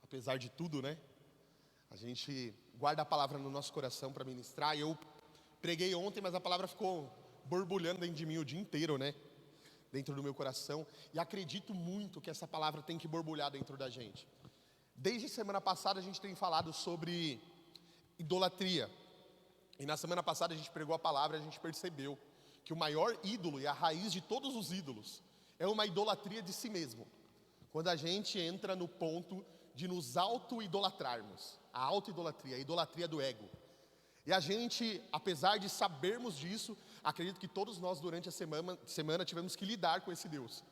apesar de tudo, né? A gente guarda a palavra no nosso coração para ministrar. Eu preguei ontem, mas a palavra ficou borbulhando dentro de mim o dia inteiro, né? Dentro do meu coração. E acredito muito que essa palavra tem que borbulhar dentro da gente. Desde semana passada a gente tem falado sobre idolatria. E na semana passada a gente pregou a palavra e a gente percebeu que o maior ídolo e a raiz de todos os ídolos é uma idolatria de si mesmo. Quando a gente entra no ponto de nos auto-idolatrarmos. A auto-idolatria, a idolatria do ego. E a gente, apesar de sabermos disso, acredito que todos nós durante a semana tivemos que lidar com esse Deus.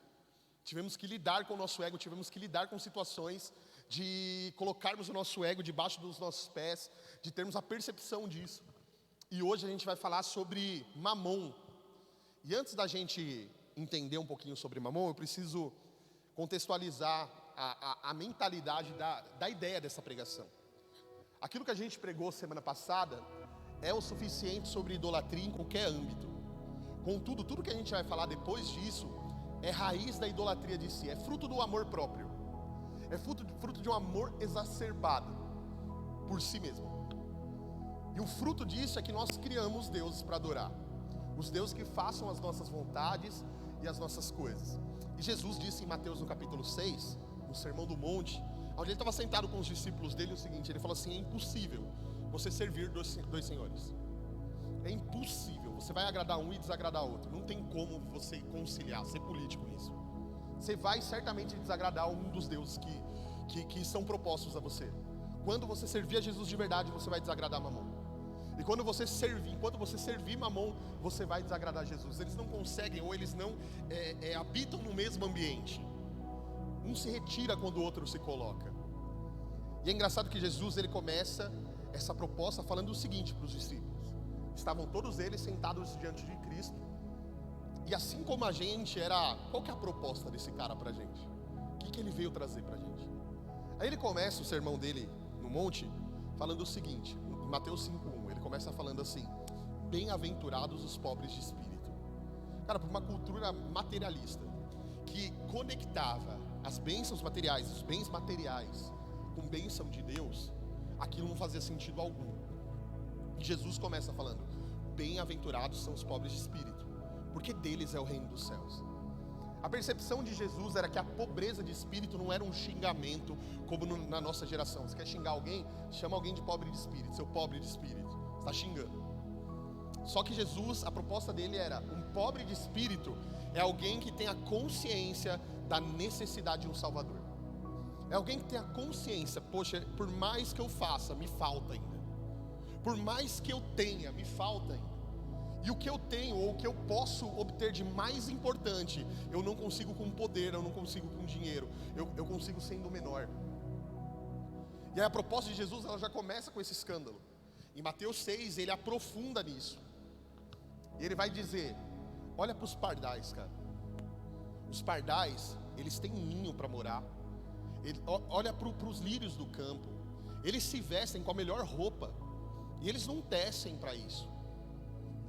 Tivemos que lidar com o nosso ego, tivemos que lidar com situações de colocarmos o nosso ego debaixo dos nossos pés, de termos a percepção disso. E hoje a gente vai falar sobre Mamon. E antes da gente entender um pouquinho sobre Mamon, eu preciso contextualizar a mentalidade da ideia dessa pregação. Aquilo que a gente pregou semana passada é o suficiente sobre idolatria em qualquer âmbito. Contudo, tudo que a gente vai falar depois disso é raiz da idolatria de si, é fruto do amor próprio. É fruto de um amor exacerbado por si mesmo. E o fruto disso é que nós criamos deuses para adorar. Os deuses que façam as nossas vontades e as nossas coisas. E Jesus disse em Mateus no capítulo 6, no Sermão do Monte, onde ele estava sentado com os discípulos dele, o seguinte, ele falou assim: é impossível você servir dois senhores. É impossível, você vai agradar um e desagradar outro. Não tem como você conciliar, ser político nisso. Você vai certamente desagradar um dos deuses que são propostos a você. Quando você servir a Jesus de verdade, você vai desagradar Mamon. E enquanto você servir Mamon, você vai desagradar Jesus. Eles não conseguem, ou eles não habitam no mesmo ambiente. Um se retira quando o outro se coloca. E é engraçado que Jesus, ele começa essa proposta falando o seguinte para os discípulos. Estavam todos eles sentados diante de Cristo. E assim como a gente qual que é a proposta desse cara para a gente? O que ele veio trazer para a gente? Aí ele começa o sermão dele no monte falando o seguinte, em Mateus 5:1, ele começa falando assim: bem-aventurados os pobres de espírito. Cara, por uma cultura materialista que conectava as bênçãos materiais, os bens materiais com bênção de Deus, aquilo não fazia sentido algum. E Jesus começa falando: bem-aventurados são os pobres de espírito, porque deles é o reino dos céus. A percepção de Jesus era que a pobreza de espírito não era um xingamento como na nossa geração. Você quer xingar alguém? Chama alguém de pobre de espírito, seu pobre de espírito. Você está xingando. Só que Jesus, a proposta dele era: um pobre de espírito é alguém que tem a consciência da necessidade de um Salvador. É alguém que tem a consciência: poxa, por mais que eu faça, me falta ainda. Por mais que eu tenha, me falta ainda. E o que eu tenho, ou o que eu posso obter de mais importante, eu não consigo com poder, eu não consigo com dinheiro, eu consigo sendo menor. E aí a proposta de Jesus, ela já começa com esse escândalo. Em Mateus 6, ele aprofunda nisso. E ele vai dizer: olha para os pardais, cara. Os pardais, eles têm ninho para morar. Olha para os lírios do campo. Eles se vestem com a melhor roupa. E eles não tecem para isso.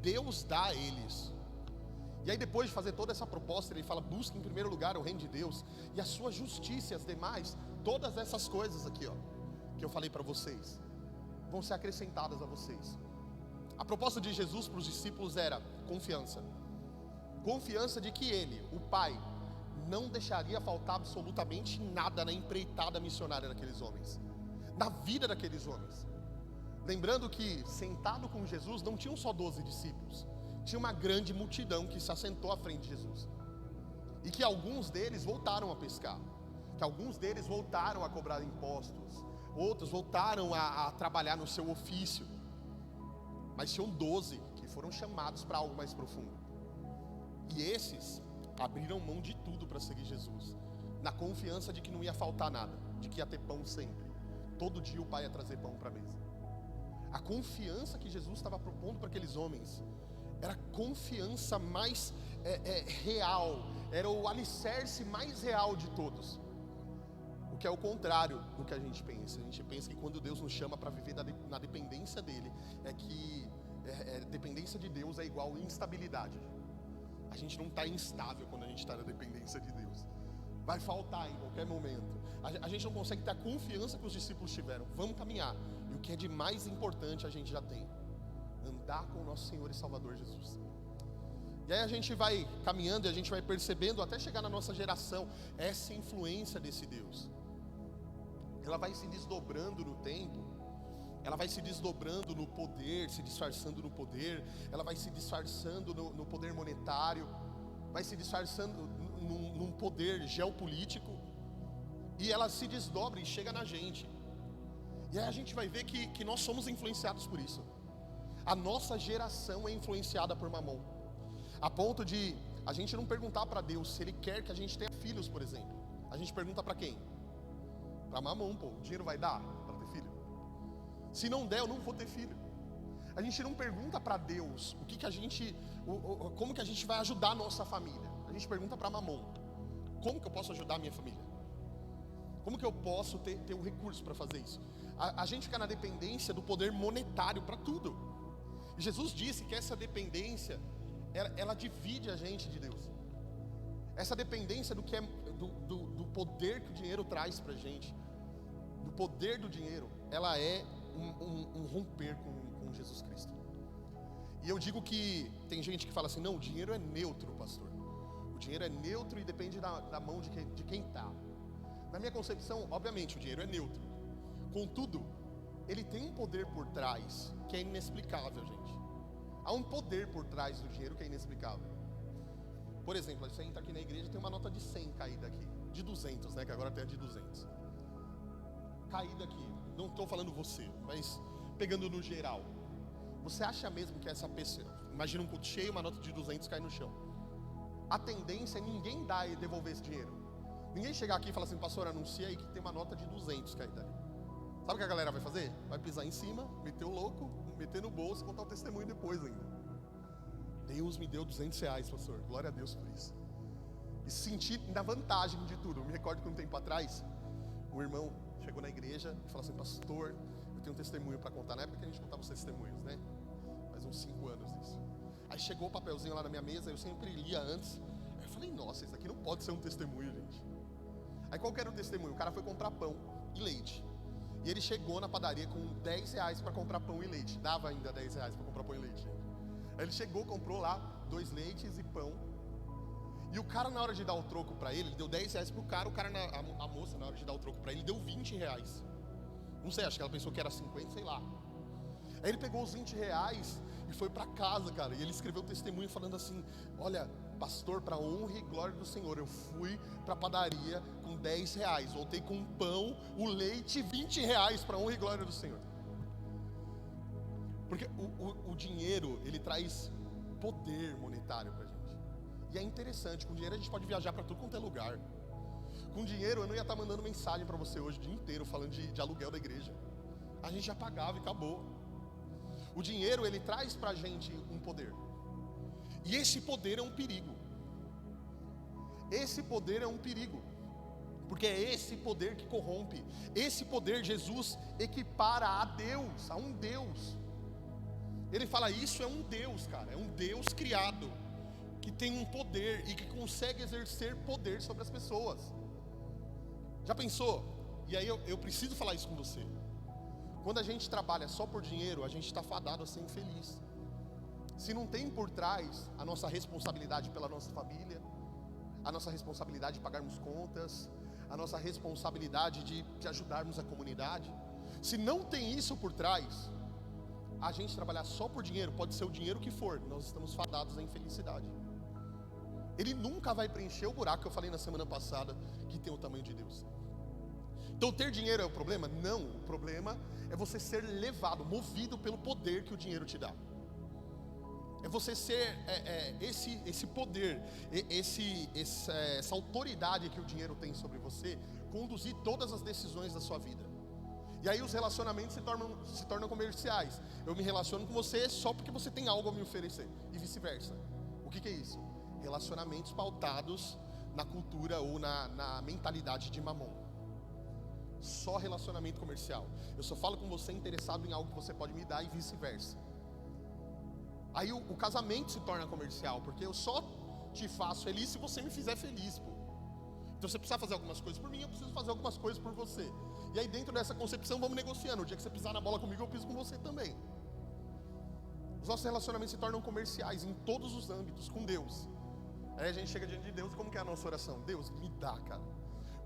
Deus dá a eles. E aí depois de fazer toda essa proposta, ele fala: busque em primeiro lugar o reino de Deus e a sua justiça e as demais, todas essas coisas aqui, ó, que eu falei para vocês, vão ser acrescentadas a vocês. A proposta de Jesus para os discípulos era confiança. Confiança de que ele, o Pai, não deixaria faltar absolutamente nada na empreitada missionária daqueles homens, na vida daqueles homens. Lembrando que sentado com Jesus não tinham só 12 discípulos, tinha uma grande multidão que se assentou à frente de Jesus. E que alguns deles voltaram a pescar, que alguns deles voltaram a cobrar impostos, outros voltaram a trabalhar no seu ofício. Mas tinham 12 que foram chamados para algo mais profundo. E esses abriram mão de tudo para seguir Jesus, na confiança de que não ia faltar nada, de que ia ter pão sempre. Todo dia o Pai ia trazer pão para a mesa. A confiança que Jesus estava propondo para aqueles homens era a confiança mais real, era o alicerce mais real de todos. O que é o contrário do que a gente pensa. A gente pensa que quando Deus nos chama para viver na dependência dEle, dependência de Deus é igual instabilidade. A gente não está instável quando a gente está na dependência de Deus. vai faltar em qualquer momento. A gente não consegue ter a confiança que os discípulos tiveram. Vamos caminhar, e o que é de mais importante a gente já tem: andar com o nosso Senhor e Salvador Jesus. E aí a gente vai caminhando e a gente vai percebendo, até chegar na nossa geração, essa influência desse Deus. Ela vai se desdobrando no tempo, ela vai se desdobrando no poder, se disfarçando no poder, ela vai se disfarçando no poder monetário, vai se disfarçando num poder geopolítico, e ela se desdobra e chega na gente. E aí a gente vai ver que nós somos influenciados por isso. A nossa geração é influenciada por Mamon, a ponto de a gente não perguntar para Deus se Ele quer que a gente tenha filhos, por exemplo. A gente pergunta para quem? Para Mamon. Pô, o dinheiro vai dar para ter filho? Se não der, eu não vou ter filho. A gente não pergunta para Deus como que a gente vai ajudar a nossa família. A gente pergunta para Mamon: como que eu posso ajudar a minha família? Como que eu posso ter o recurso para fazer isso? A gente fica na dependência do poder monetário para tudo. E Jesus disse que essa dependência, ela divide a gente de Deus. Essa dependência do poder que o dinheiro traz para a gente, do poder do dinheiro, ela é um romper com Jesus Cristo. E eu digo que tem gente que fala assim: não, o dinheiro é neutro, pastor. O dinheiro é neutro e depende da mão de quem está. Na minha concepção, obviamente, o dinheiro é neutro. Contudo, ele tem um poder por trás que é inexplicável, gente. Há um poder por trás do dinheiro que é inexplicável. Por exemplo, você entra aqui na igreja e tem uma nota de 100 caída aqui, de 200, né, que agora tem a de 200. Caída aqui, não estou falando você, mas pegando no geral. Você acha mesmo que essa pessoa, imagina um culto cheio, uma nota de 200 cai no chão. A tendência é ninguém dar e devolver esse dinheiro. Ninguém chegar aqui e falar assim: pastor, anuncia aí que tem uma nota de 200 caída ali. Sabe o que a galera vai fazer? Vai pisar em cima, meter o louco, meter no bolso e contar o testemunho depois ainda. Deus me deu R$200, pastor, glória a Deus por isso. E sentir na vantagem de tudo. Eu me recordo que um tempo atrás, um irmão chegou na igreja e falou assim: pastor, eu tenho um testemunho para contar. Na época que a gente contava os testemunhos, né? Faz uns 5 anos isso. Aí chegou o papelzinho lá na minha mesa, eu sempre lia antes. Aí eu falei: nossa, isso aqui não pode ser um testemunho, gente. Aí qual que era o testemunho? O cara foi comprar pão e leite. E ele chegou na padaria com R$10 para comprar pão e leite. Dava ainda R$10 para comprar pão e leite. Aí ele chegou, comprou lá 2 leites e pão. E o cara, na hora de dar o troco para ele deu R$10 pro cara. A moça, na hora de dar o troco para ele, deu R$20. Não sei, acho que ela pensou que era 50, sei lá. Aí ele pegou os R$20 e foi para casa, cara. E ele escreveu o testemunho falando assim: olha, pastor, para honra e glória do Senhor, eu fui para a padaria com R$10, voltei com um pão, o leite, R$20, para honra e glória do Senhor. Porque o dinheiro, ele traz poder monetário para a gente. E é interessante, com dinheiro a gente pode viajar para tudo quanto é lugar. Com dinheiro eu não ia estar mandando mensagem para você hoje o dia inteiro falando de aluguel da igreja. A gente já pagava e acabou. O dinheiro, ele traz para a gente um poder. E esse poder é um perigo. Esse poder é um perigo. Porque é esse poder que corrompe. Esse poder Jesus equipara a Deus, a um Deus. Ele fala: isso é um Deus, cara. É um Deus criado, que tem um poder e que consegue exercer poder sobre as pessoas. Já pensou? E aí eu preciso falar isso com você. Quando a gente trabalha só por dinheiro, a gente está fadado a ser infeliz. Se não tem por trás a nossa responsabilidade pela nossa família, a nossa responsabilidade de pagarmos contas, a nossa responsabilidade de ajudarmos a comunidade, se não tem isso por trás, a gente trabalhar só por dinheiro, pode ser o dinheiro que for, nós estamos fadados à infelicidade. Ele nunca vai preencher o buraco que eu falei na semana passada, que tem o tamanho de Deus. Então ter dinheiro é o problema? Não, o problema é você ser levado, movido pelo poder que o dinheiro te dá. É você ser esse poder, essa autoridade que o dinheiro tem sobre você, conduzir todas as decisões da sua vida. E aí os relacionamentos se tornam comerciais. Eu me relaciono com você só porque você tem algo a me oferecer, e vice-versa. O que é isso? Relacionamentos pautados na cultura ou na mentalidade de Mamon. Só relacionamento comercial. Eu só falo com você interessado em algo que você pode me dar e vice-versa. Aí o casamento se torna comercial, porque eu só te faço feliz se você me fizer feliz, pô. Então você precisa fazer algumas coisas por mim, eu preciso fazer algumas coisas por você. E aí dentro dessa concepção vamos negociando. O dia que você pisar na bola comigo, eu piso com você também. Os nossos relacionamentos se tornam comerciais em todos os âmbitos com Deus. Aí a gente chega diante de Deus, como que é a nossa oração? Deus, me dá, cara.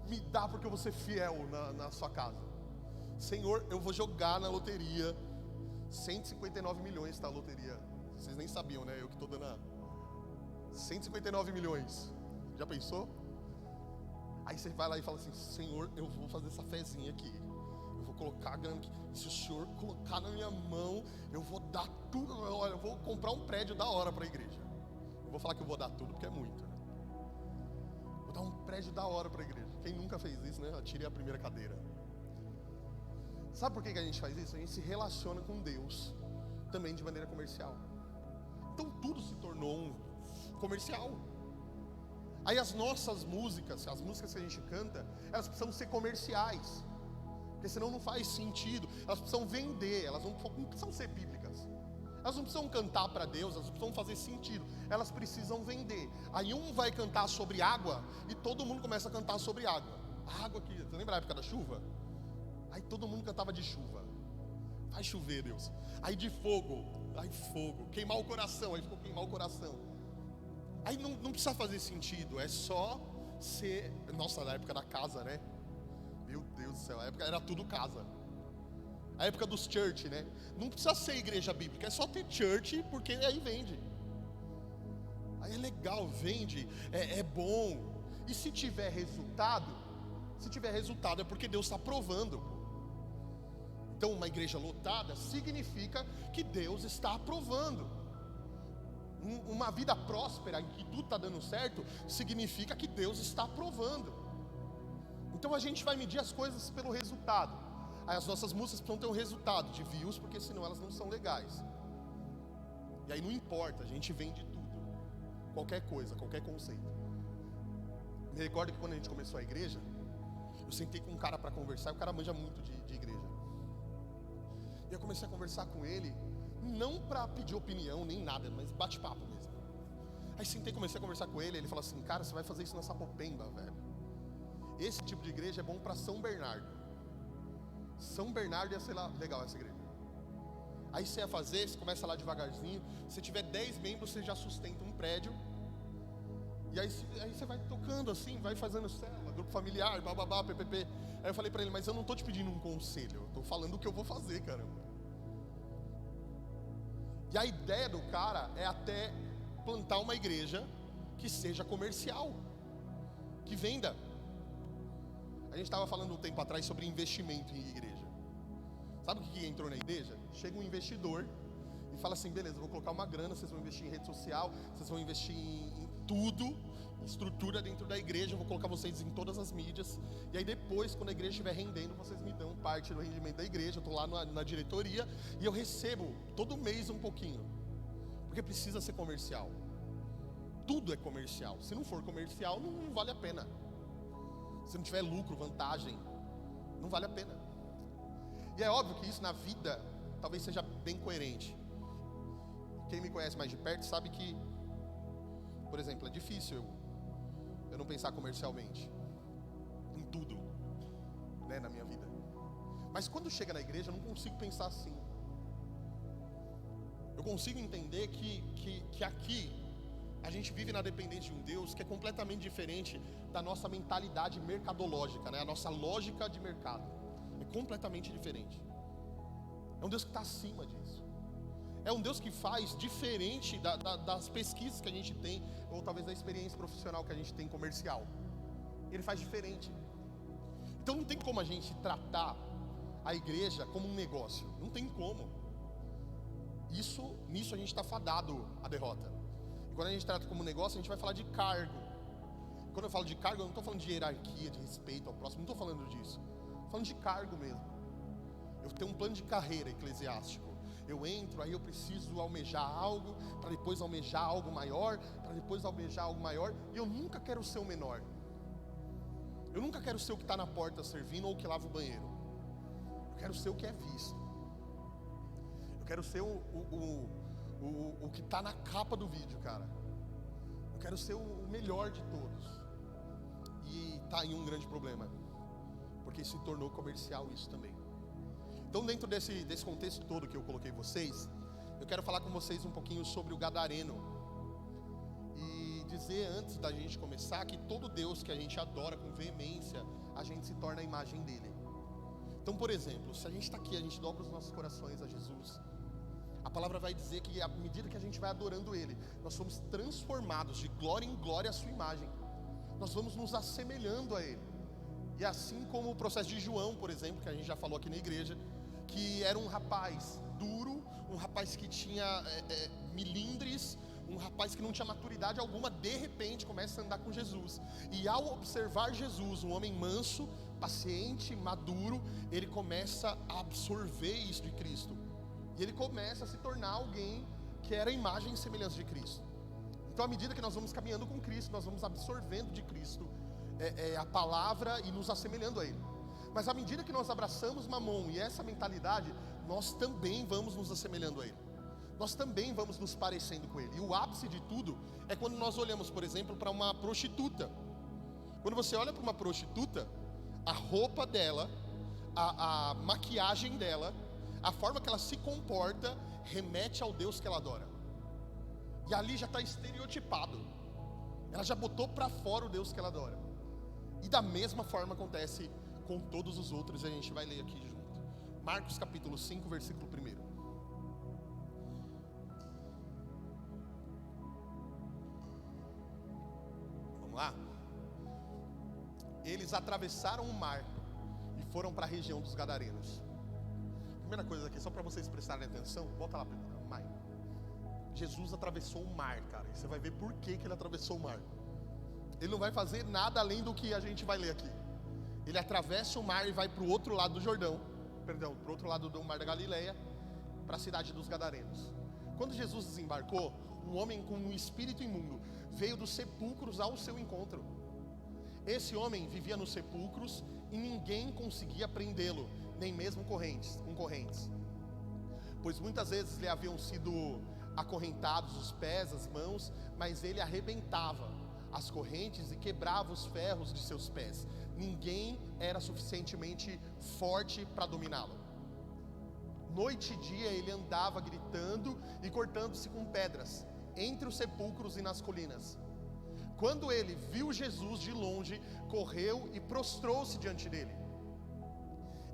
Me dá porque eu vou ser fiel na sua casa. Senhor, eu vou jogar na loteria. 159 milhões tá a loteria. Vocês nem sabiam, né? Eu que tô dando 159 milhões. Já pensou? Aí você vai lá e fala assim: Senhor, eu vou fazer essa fezinha aqui. Eu vou colocar a grana aqui. E se o Senhor colocar na minha mão, eu vou dar tudo. Olha, eu vou comprar um prédio da hora para a igreja. Eu vou falar que eu vou dar tudo porque é muito, né? Vou dar um prédio da hora para a igreja. Quem nunca fez isso, né? Atire a primeira cadeira. Sabe por que a gente faz isso? A gente se relaciona com Deus também de maneira comercial. Então tudo se tornou um comercial. Aí as nossas músicas, as músicas que a gente canta, elas precisam ser comerciais, porque senão não faz sentido. Elas precisam vender, elas não precisam ser bíblicas. Elas não precisam cantar para Deus, elas precisam fazer sentido. Elas precisam vender. Aí um vai cantar sobre água e todo mundo começa a cantar sobre água. A água aqui, você lembra a época da chuva? Aí todo mundo cantava de chuva. Vai chover, Deus. Aí de fogo, aí fogo. Queimar o coração, aí ficou queimar o coração. Aí não precisa fazer sentido, é só ser... Nossa, na época da casa, né? Meu Deus do céu, a época era tudo casa. A época dos church, né? Não precisa ser igreja bíblica, é só ter church, porque aí vende. Aí é legal, vende, é bom. E se tiver resultado é porque Deus está aprovando. Então uma igreja lotada significa que Deus está aprovando. Uma vida próspera em que tudo está dando certo significa que Deus está aprovando. Então a gente vai medir as coisas pelo resultado. Aí as nossas músicas precisam ter um resultado de views, porque senão elas não são legais. E aí não importa, a gente vende tudo, qualquer coisa, qualquer conceito. Me recordo que quando a gente começou a igreja, eu sentei com um cara para conversar, e o cara manja muito de igreja. E eu comecei a conversar com ele, não para pedir opinião nem nada, mas bate-papo mesmo. Aí sentei, comecei a conversar com ele, ele falou assim: cara, você vai fazer isso na Sapopemba, velho. Esse tipo de igreja é bom para São Bernardo. São Bernardo ia ser lá, legal essa igreja. Aí você ia fazer, você começa lá devagarzinho. Se tiver 10 membros, você já sustenta um prédio. E aí você vai tocando assim, vai fazendo célula, grupo familiar, bababá, ppp. Aí eu falei pra ele: mas eu não tô te pedindo um conselho, eu tô falando o que eu vou fazer, caramba. E a ideia do cara é até plantar uma igreja que seja comercial, que venda. A gente estava falando um tempo atrás sobre investimento em igreja. Sabe o que entrou na igreja? Chega um investidor e fala assim: beleza, eu vou colocar uma grana, vocês vão investir em rede social, vocês vão investir em tudo, em estrutura dentro da igreja, eu vou colocar vocês em todas as mídias. E aí depois, quando a igreja estiver rendendo, vocês me dão parte do rendimento da igreja. Eu estou lá na diretoria e eu recebo todo mês um pouquinho, porque precisa ser comercial. Tudo é comercial. Se não for comercial, não vale a pena. Se não tiver lucro, vantagem, não vale a pena. E é óbvio que isso na vida talvez seja bem coerente. Quem me conhece mais de perto sabe que, por exemplo, é difícil eu não pensar comercialmente em tudo, né, na minha vida. Mas quando chega na igreja eu não consigo pensar assim. Eu consigo entender que aqui a gente vive na dependência de um Deus que é completamente diferente da nossa mentalidade mercadológica, né? A nossa lógica de mercado é completamente diferente. É um Deus que está acima disso. É um Deus que faz diferente das pesquisas que a gente tem, ou talvez da experiência profissional que a gente tem comercial. Ele faz diferente. Então não tem como a gente tratar a igreja como um negócio. Não tem como. Nisso a gente está fadado à derrota. E quando a gente trata como negócio, a gente vai falar de cargo. Quando eu falo de cargo, eu não estou falando de hierarquia, de respeito ao próximo, não estou falando disso. Estou falando de cargo mesmo. Eu tenho um plano de carreira eclesiástico. Eu entro, aí eu preciso almejar algo, para depois almejar algo maior, para depois almejar algo maior. E eu nunca quero ser o menor. Eu nunca quero ser o que está na porta servindo ou o que lava o banheiro. Eu quero ser o que é visto. Eu quero ser o que está na capa do vídeo, cara. Eu quero ser o melhor de todos. E está em um grande problema, porque se tornou comercial isso também. Então, dentro desse contexto todo que eu coloquei vocês, eu quero falar com vocês um pouquinho sobre o gadareno. E dizer antes da gente começar que todo Deus que a gente adora com veemência, a gente se torna a imagem dele. Então, por exemplo, se a gente está aqui, a gente dobra os nossos corações a Jesus, a palavra vai dizer que à medida que a gente vai adorando ele, nós somos transformados de glória em glória à sua imagem. Nós vamos nos assemelhando a ele. E assim como o processo de João, por exemplo, que a gente já falou aqui na igreja, que era um rapaz duro, um rapaz que tinha milindres, um rapaz que não tinha maturidade alguma, de repente começa a andar com Jesus. E ao observar Jesus, um homem manso, paciente, maduro, ele começa a absorver isso de Cristo. E ele começa a se tornar alguém que era a imagem e semelhança de Cristo. Então, à medida que nós vamos caminhando com Cristo, nós vamos absorvendo de Cristo a palavra e nos assemelhando a ele. Mas à medida que nós abraçamos Mamon e essa mentalidade, nós também vamos nos assemelhando a ele. Nós também vamos nos parecendo com ele. E o ápice de tudo é quando nós olhamos, por exemplo, para uma prostituta. Quando você olha para uma prostituta, a roupa dela, a maquiagem dela, a forma que ela se comporta, remete ao Deus que ela adora. E ali já está estereotipado. Ela já botou para fora o Deus que ela adora. E da mesma forma acontece com todos os outros, e a gente vai ler aqui junto. Marcos capítulo 5, versículo 1. Vamos lá? Eles atravessaram o mar e foram para a região dos Gadarenos. Primeira coisa aqui, só para vocês prestarem atenção, volta lá, Mai. Jesus atravessou o mar, cara, e você vai ver por que ele atravessou o mar. Ele não vai fazer nada além do que a gente vai ler aqui. Ele atravessa o mar e vai para o outro lado do Jordão, para o outro lado do mar da Galileia, para a cidade dos Gadarenos. Quando Jesus desembarcou, um homem com um espírito imundo veio dos sepulcros ao seu encontro. Esse homem vivia nos sepulcros e ninguém conseguia prendê-lo, nem mesmo com correntes, pois muitas vezes lhe haviam sido acorrentados os pés, as mãos, mas ele arrebentava as correntes e quebrava os ferros de seus pés. Ninguém era suficientemente forte para dominá-lo. Noite e dia ele andava gritando e cortando-se com pedras entre os sepulcros e nas colinas. Quando ele viu Jesus de longe, correu e prostrou-se diante dele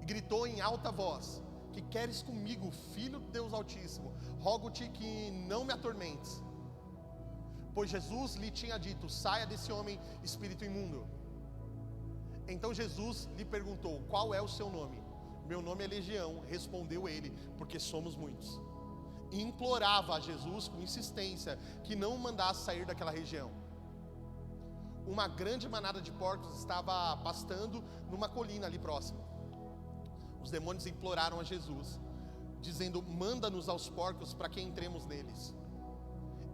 e gritou em alta voz: que queres comigo, filho de Deus Altíssimo? Rogo-te que não me atormentes. Pois Jesus lhe tinha dito: saia desse homem, espírito imundo. Então Jesus lhe perguntou: qual é o seu nome? Meu nome é Legião, respondeu ele, porque somos muitos. E implorava a Jesus com insistência que não o mandasse sair daquela região. Uma grande manada de porcos estava pastando numa colina ali próximo. Os demônios imploraram a Jesus, dizendo: manda-nos aos porcos para que entremos neles.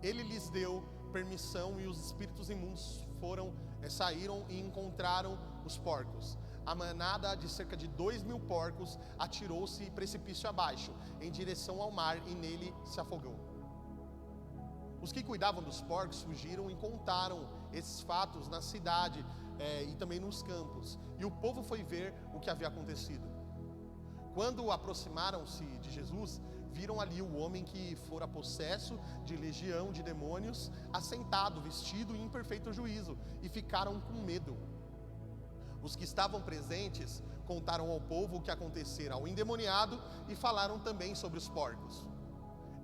Ele lhes deu permissão e os espíritos imundos saíram e encontraram os porcos. A manada de cerca de 2.000 porcos atirou-se precipício abaixo, em direção ao mar, e nele se afogou. Os que cuidavam dos porcos fugiram e contaram esses fatos na cidade e também nos campos. E o povo foi ver o que havia acontecido. Quando aproximaram-se de Jesus, viram ali o homem que fora possesso de legião de demônios, assentado, vestido em perfeito juízo, e ficaram com medo. Os que estavam presentes contaram ao povo o que acontecera ao endemoniado e falaram também sobre os porcos.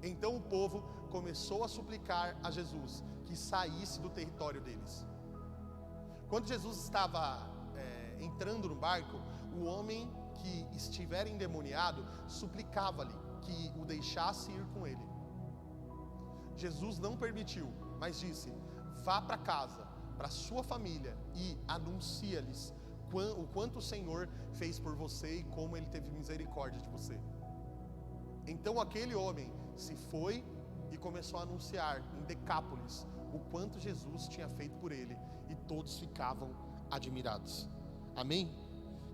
Então o povo começou a suplicar a Jesus que saísse do território deles. Quando Jesus estava entrando no barco, o homem que estivera endemoniado suplicava-lhe que o deixasse ir com ele. Jesus não permitiu, mas disse: vá para casa, para sua família, e anuncia-lhes o quanto o Senhor fez por você e como Ele teve misericórdia de você. Então aquele homem se foi e começou a anunciar em Decápolis o quanto Jesus tinha feito por ele, e todos ficavam admirados. Amém?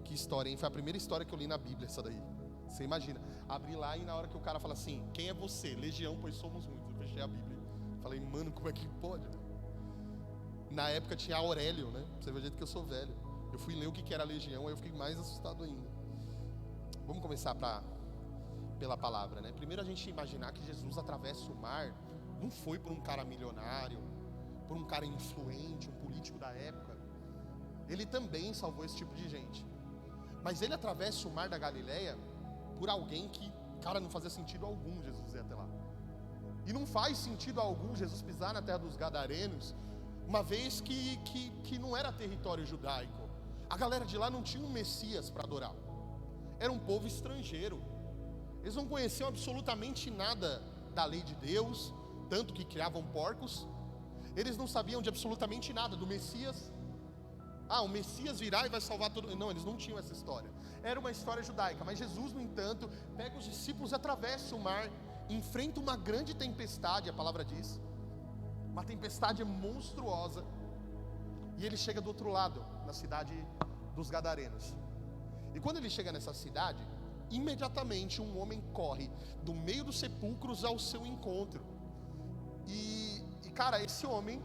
Que história, hein? Foi a primeira história que eu li na Bíblia, essa daí. Você imagina, abri lá e na hora que o cara fala assim: quem é você? Legião, pois somos muitos. Eu fechei a Bíblia, falei: mano, como é que pode? Na época tinha Aurélio, né? Você vê o jeito que eu sou velho. Eu fui ler o que era a legião, aí eu fiquei mais assustado ainda. Vamos começar pela palavra, né? Primeiro a gente imaginar que Jesus atravessa o mar, não foi por um cara milionário, por um cara influente, um político da época. Ele também salvou esse tipo de gente. Mas ele atravessa o mar da Galileia por alguém que, cara, não fazia sentido algum Jesus ir até lá. E não faz sentido algum Jesus pisar na terra dos Gadarenos, uma vez que não era território judaico. A galera de lá não tinha um Messias para adorar. Era um povo estrangeiro. Eles não conheciam absolutamente nada da lei de Deus, tanto que criavam porcos. Eles não sabiam de absolutamente nada do Messias. O Messias virá e vai salvar todo mundo. Não, eles não tinham essa história. Era uma história judaica. Mas Jesus, no entanto, pega os discípulos, atravessa o mar, enfrenta uma grande tempestade, a palavra diz. Uma tempestade monstruosa. E ele chega do outro lado, na cidade dos Gadarenos. E quando ele chega nessa cidade, imediatamente um homem corre do meio dos sepulcros ao seu encontro. E cara, esse homem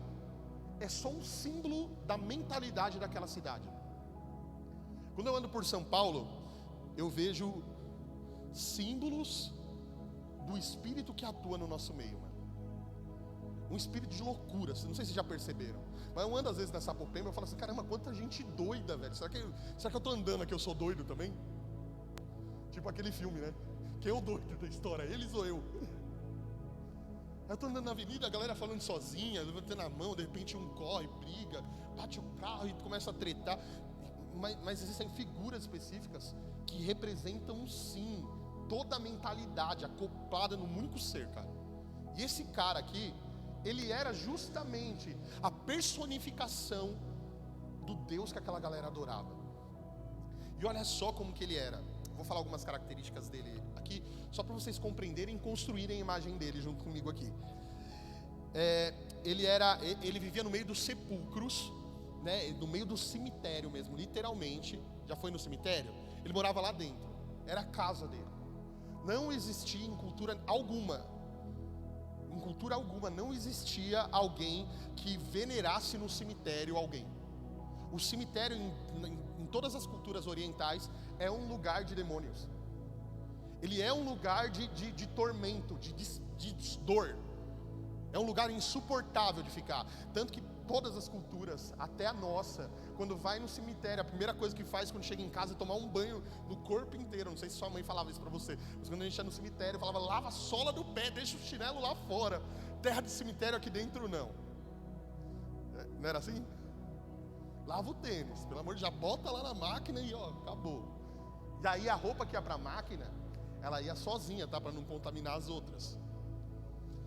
é só um símbolo da mentalidade daquela cidade. Quando eu ando por São Paulo, eu vejo símbolos do espírito que atua no nosso meio, mano. Um espírito de loucura, não sei se vocês já perceberam. Mas eu ando às vezes nessa Sapopema, eu falo assim, caramba, quanta gente doida, velho. Será que eu tô andando aqui, eu sou doido também? Tipo aquele filme, né? Quem é o doido da história, eles ou eu? Eu tô andando na avenida, a galera falando sozinha, levantando a mão, de repente um corre, briga, bate o carro e começa a tretar. Mas existem figuras específicas que representam sim toda a mentalidade acoplada num único ser, cara. E esse cara aqui, ele era justamente a personificação do Deus que aquela galera adorava. E olha só como que ele era. Vou falar algumas características dele aqui, só para vocês compreenderem e construírem a imagem dele junto comigo aqui. Ele vivia no meio dos sepulcros, né, no meio do cemitério mesmo, literalmente. Já foi no cemitério? Ele morava lá dentro, era a casa dele. Não existia em cultura alguma, não existia alguém que venerasse no cemitério alguém. O cemitério em todas as culturas orientais é um lugar de demônios. Ele é um lugar de tormento, de dor. É um lugar insuportável de ficar. Tanto que todas as culturas, até a nossa, quando vai no cemitério, a primeira coisa que faz quando chega em casa é tomar um banho no corpo inteiro. Não sei se sua mãe falava isso pra você, mas quando a gente ia no cemitério, falava, lava a sola do pé, deixa o chinelo lá fora. Terra de cemitério aqui dentro não. Não era assim? Lava o tênis, pelo amor de Deus, já bota lá na máquina e ó, acabou. E aí a roupa que ia pra máquina, ela ia sozinha, tá? Para não contaminar as outras.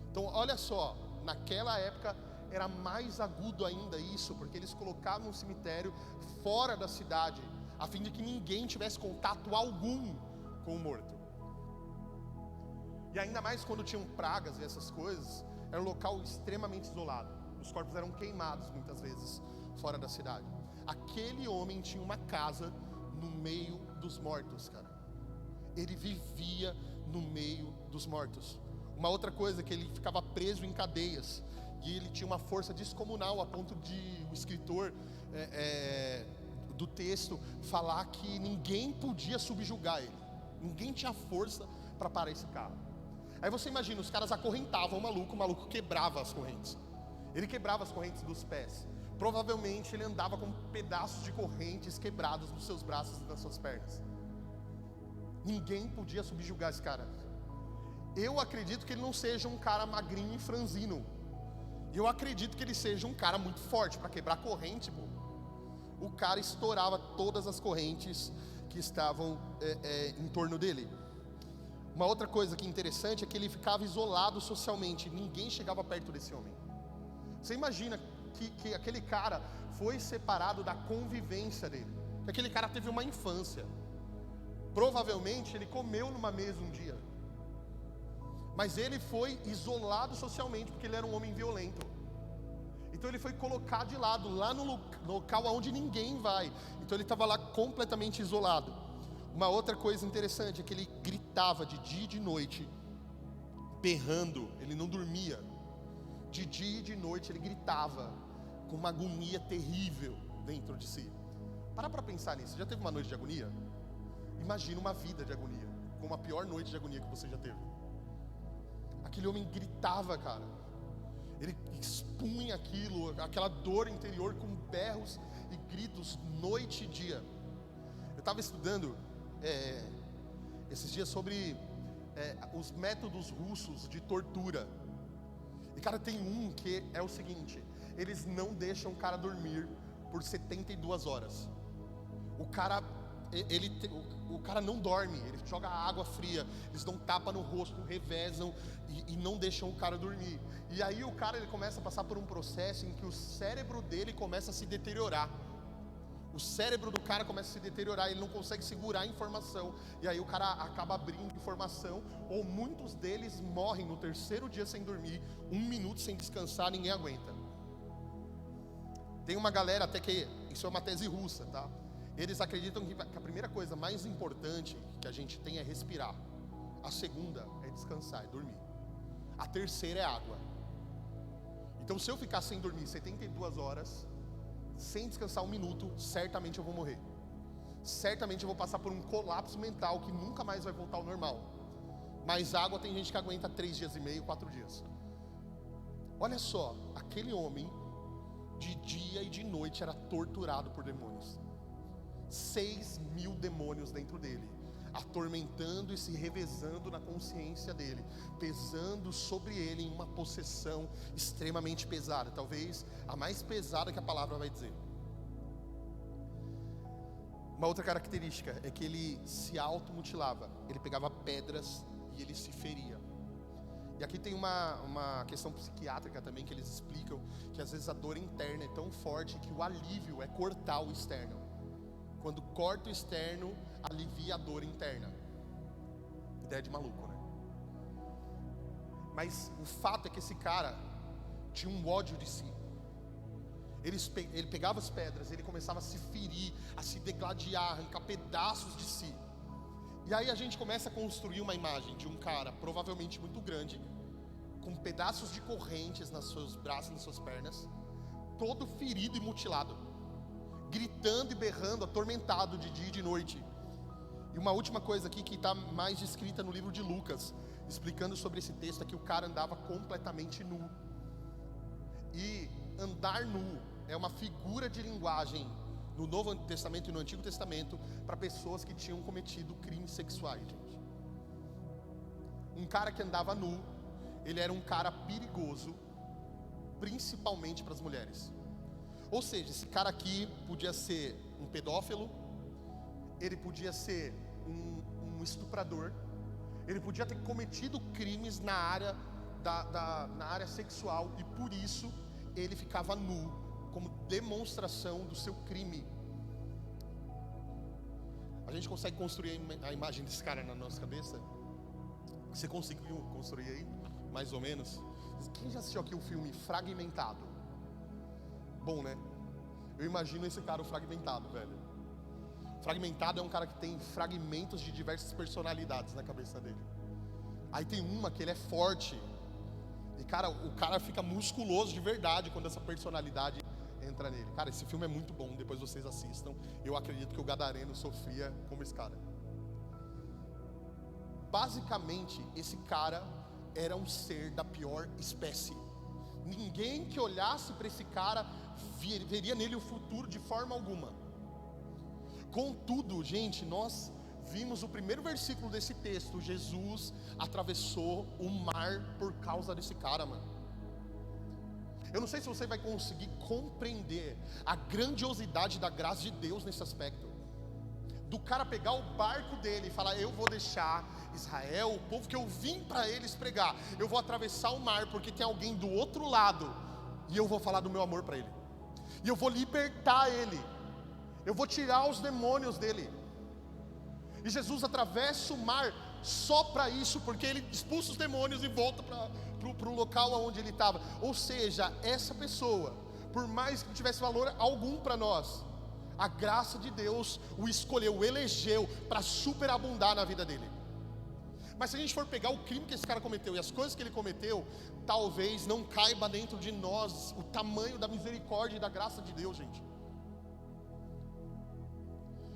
Então olha só, naquela época era mais agudo ainda isso, porque eles colocavam o cemitério fora da cidade, a fim de que ninguém tivesse contato algum com o morto. E ainda mais quando tinham pragas e essas coisas, era um local extremamente isolado. Os corpos eram queimados muitas vezes fora da cidade. Aquele homem tinha uma casa no meio dos mortos, cara. Ele vivia no meio dos mortos. Uma outra coisa, que ele ficava preso em cadeias, e ele tinha uma força descomunal, a ponto de o escritor do texto falar que ninguém podia subjugar ele. Ninguém tinha força para parar esse cara. Aí você imagina, os caras acorrentavam o maluco quebrava as correntes. Ele quebrava as correntes dos pés. Provavelmente ele andava com pedaços de correntes quebrados nos seus braços e nas suas pernas. Ninguém podia subjugar esse cara. Eu acredito que ele não seja um cara magrinho e franzino. Eu acredito que ele seja um cara muito forte para quebrar corrente, pô. O cara estourava todas as correntes que estavam em torno dele. Uma outra coisa que é interessante é que ele ficava isolado socialmente. Ninguém chegava perto desse homem. Você imagina que aquele cara foi separado da convivência dele. Que aquele cara teve uma infância. Provavelmente ele comeu numa mesa um dia. Mas ele foi isolado socialmente, porque ele era um homem violento. Então ele foi colocado de lado, lá no local onde ninguém vai. Então ele estava lá completamente isolado. Uma outra coisa interessante é que ele gritava de dia e de noite, berrando, ele não dormia. De dia e de noite ele gritava, com uma agonia terrível dentro de si. Para pensar nisso. Já teve uma noite de agonia? Imagina uma vida de agonia, como a pior noite de agonia que você já teve. Aquele homem gritava, cara. Ele expunha aquilo, aquela dor interior com berros e gritos, noite e dia. Eu estava estudando esses dias sobre os métodos russos de tortura. E cara, tem um que é o seguinte: eles não deixam o cara dormir por 72 horas. O cara não dorme, ele joga água fria, eles dão tapa no rosto, revezam e não deixam o cara dormir. E aí o cara ele começa a passar por um processo em que o cérebro dele começa a se deteriorar. O cérebro do cara começa a se deteriorar, ele não consegue segurar a informação. E aí o cara acaba abrindo informação, ou muitos deles morrem no terceiro dia sem dormir, 1 minuto sem descansar, ninguém aguenta. Tem uma galera até que, isso é uma tese russa, tá? Eles acreditam que a primeira coisa mais importante que a gente tem é respirar. A segunda é descansar, é dormir. A terceira é água. Então se eu ficar sem dormir 72 horas, sem descansar 1 minuto, certamente eu vou morrer. Certamente eu vou passar por um colapso mental que nunca mais vai voltar ao normal. Mas água tem gente que aguenta 3 dias e meio, 4 dias. Olha só, aquele homem de dia e de noite era torturado por demônios. 6.000 demônios dentro dele, atormentando e se revezando na consciência dele, pesando sobre ele em uma possessão extremamente pesada, talvez a mais pesada que a palavra vai dizer. Uma outra característica é que ele se automutilava, ele pegava pedras e ele se feria. E aqui tem uma questão psiquiátrica também que eles explicam, que às vezes a dor interna é tão forte que o alívio é cortar o externo. Quando corta o externo, alivia a dor interna. Ideia de maluco, né? Mas o fato é que esse cara tinha um ódio de si. Ele pegava as pedras, ele começava a se ferir, a se degladiar, arrancar pedaços de si. E aí a gente começa a construir uma imagem de um cara provavelmente muito grande, com pedaços de correntes nos seus braços, nas suas pernas, todo ferido e mutilado, gritando e berrando, atormentado de dia e de noite. E uma última coisa aqui que está mais descrita no livro de Lucas, explicando sobre esse texto, é que o cara andava completamente nu. E andar nu é uma figura de linguagem no Novo Testamento e no Antigo Testamento para pessoas que tinham cometido crimes sexuais, gente. Um cara que andava nu, ele era um cara perigoso, principalmente para as mulheres. Ou seja, esse cara aqui podia ser um pedófilo, ele podia ser um estuprador, ele podia ter cometido crimes na área na área sexual, e por isso ele ficava nu, como demonstração do seu crime. A gente consegue construir a imagem desse cara na nossa cabeça? Você conseguiu construir aí? Mais ou menos? Quem já assistiu aqui o filme Fragmentado? Bom, né? Eu imagino esse cara fragmentado, velho. Fragmentado é um cara que tem fragmentos de diversas personalidades na cabeça dele. Aí tem uma que ele é forte. E cara, o cara fica musculoso de verdade quando essa personalidade entra nele. Cara, esse filme é muito bom, depois vocês assistam. Eu acredito que o gadareno sofria como esse cara. Basicamente, esse cara era um ser da pior espécie. Ninguém que olhasse para esse cara veria nele o futuro de forma alguma. Contudo, gente, nós vimos o primeiro versículo desse texto. Jesus atravessou o mar por causa desse cara, mano. Eu não sei se você vai conseguir compreender a grandiosidade da graça de Deus nesse aspecto. Do cara pegar o barco dele e falar: eu vou deixar Israel, o povo que eu vim para eles pregar, eu vou atravessar o mar porque tem alguém do outro lado, e eu vou falar do meu amor para ele, e eu vou libertar ele, eu vou tirar os demônios dele. E Jesus atravessa o mar só para isso, porque ele expulsa os demônios e volta para o local onde ele estava. Ou seja, essa pessoa, por mais que não tivesse valor algum para nós, a graça de Deus o escolheu, o elegeu para superabundar na vida dele. Mas se a gente for pegar o crime que esse cara cometeu e as coisas que ele cometeu, talvez não caiba dentro de nós o tamanho da misericórdia e da graça de Deus, gente.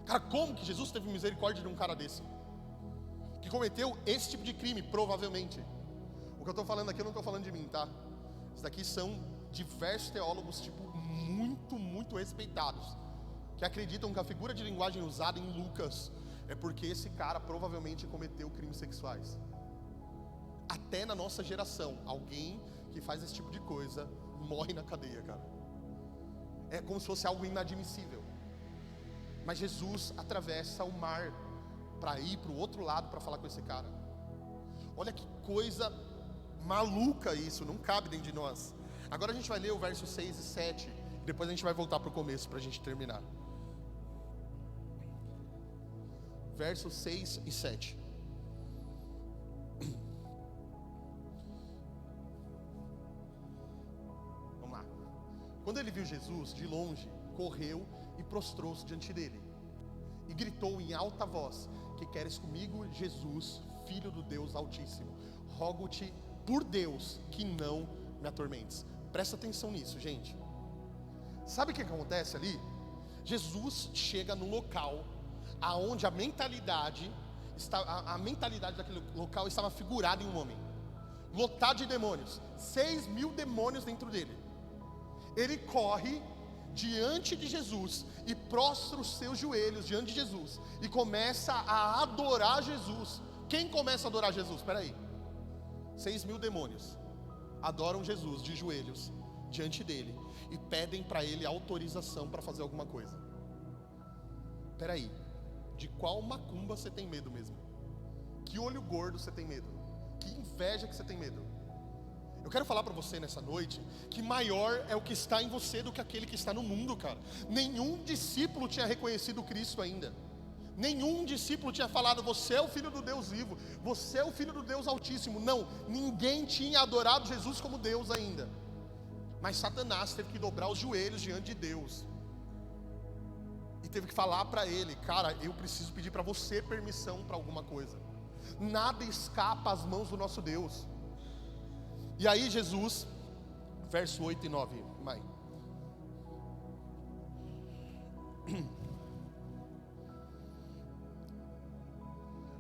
Cara, como que Jesus teve misericórdia de um cara desse? Que cometeu esse tipo de crime, provavelmente. O que eu estou falando aqui, eu não estou falando de mim, tá? Isso daqui são diversos teólogos, tipo, muito respeitados, que acreditam que a figura de linguagem usada em Lucas é porque esse cara provavelmente cometeu crimes sexuais. Até na nossa geração, alguém que faz esse tipo de coisa morre na cadeia, cara. É como se fosse algo inadmissível. Mas Jesus atravessa o mar para ir para o outro lado para falar com esse cara. Olha que coisa maluca isso, não cabe dentro de nós. Agora a gente vai ler o verso 6 e 7, depois a gente vai voltar para o começo para a gente terminar. Versos 6 e 7. Vamos lá. Quando ele viu Jesus de longe, correu e prostrou-se diante dele e gritou em alta voz: que queres comigo, Jesus, filho do Deus Altíssimo? Rogo-te por Deus que não me atormentes. Presta atenção nisso, gente. Sabe o que acontece ali? Jesus chega num local aonde a mentalidade daquele local estava figurada em um homem, lotado de demônios, 6.000 demônios dentro dele. Ele corre diante de Jesus e prostra os seus joelhos diante de Jesus e começa a adorar Jesus. Quem começa a adorar Jesus? Espera aí. 6.000 demônios adoram Jesus de joelhos diante dele e pedem para ele autorização para fazer alguma coisa. Espera aí. De qual macumba você tem medo mesmo? Que olho gordo você tem medo? Que inveja que você tem medo? Eu quero falar para você nessa noite que maior é o que está em você do que aquele que está no mundo, cara. Nenhum discípulo tinha reconhecido Cristo ainda. Nenhum discípulo tinha falado: você é o Filho do Deus vivo, você é o Filho do Deus Altíssimo. Não, ninguém tinha adorado Jesus como Deus ainda. Mas Satanás teve que dobrar os joelhos diante de Deus e teve que falar para ele: cara, eu preciso pedir para você permissão para alguma coisa. Nada escapa às mãos do nosso Deus. E aí Jesus, verso 8 e 9, mãe.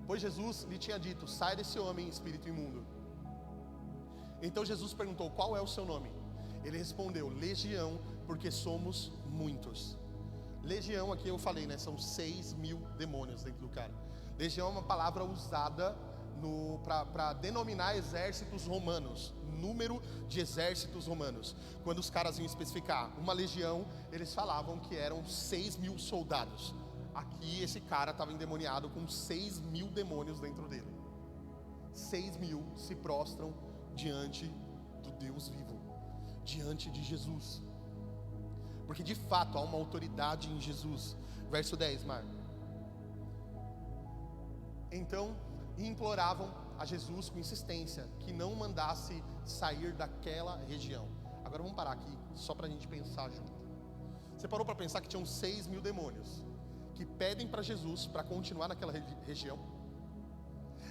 Pois Jesus lhe tinha dito: sai desse homem, espírito imundo. Então Jesus perguntou: qual é o seu nome? Ele respondeu: Legião, porque somos muitos. Legião, aqui eu falei, né? São 6.000 demônios dentro do cara. Legião é uma palavra usada para denominar exércitos romanos, número de exércitos romanos. Quando os caras iam especificar uma legião, eles falavam que eram 6.000 soldados. Aqui esse cara estava endemoniado com 6.000 demônios dentro dele. 6.000 se prostram diante do Deus vivo, diante de Jesus, porque de fato há uma autoridade em Jesus. Verso 10, Mar. Então imploravam a Jesus com insistência que não mandasse sair daquela região. Agora vamos parar aqui, só para a gente pensar junto. Você parou para pensar que tinham 6.000 demônios que pedem para Jesus para continuar naquela região?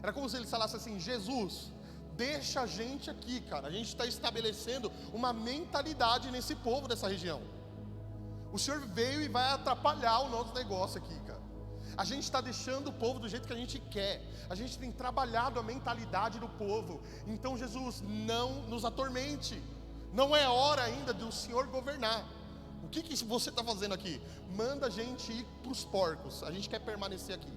Era como se eles falassem assim: Jesus, deixa a gente aqui, cara. A gente está estabelecendo uma mentalidade nesse povo dessa região. O Senhor veio e vai atrapalhar o nosso negócio aqui, cara. A gente está deixando o povo do jeito que a gente quer. A gente tem trabalhado a mentalidade do povo. Então Jesus, não nos atormente. Não é hora ainda do Senhor governar. O que você está fazendo aqui? Manda a gente ir para os porcos. A gente quer permanecer aqui.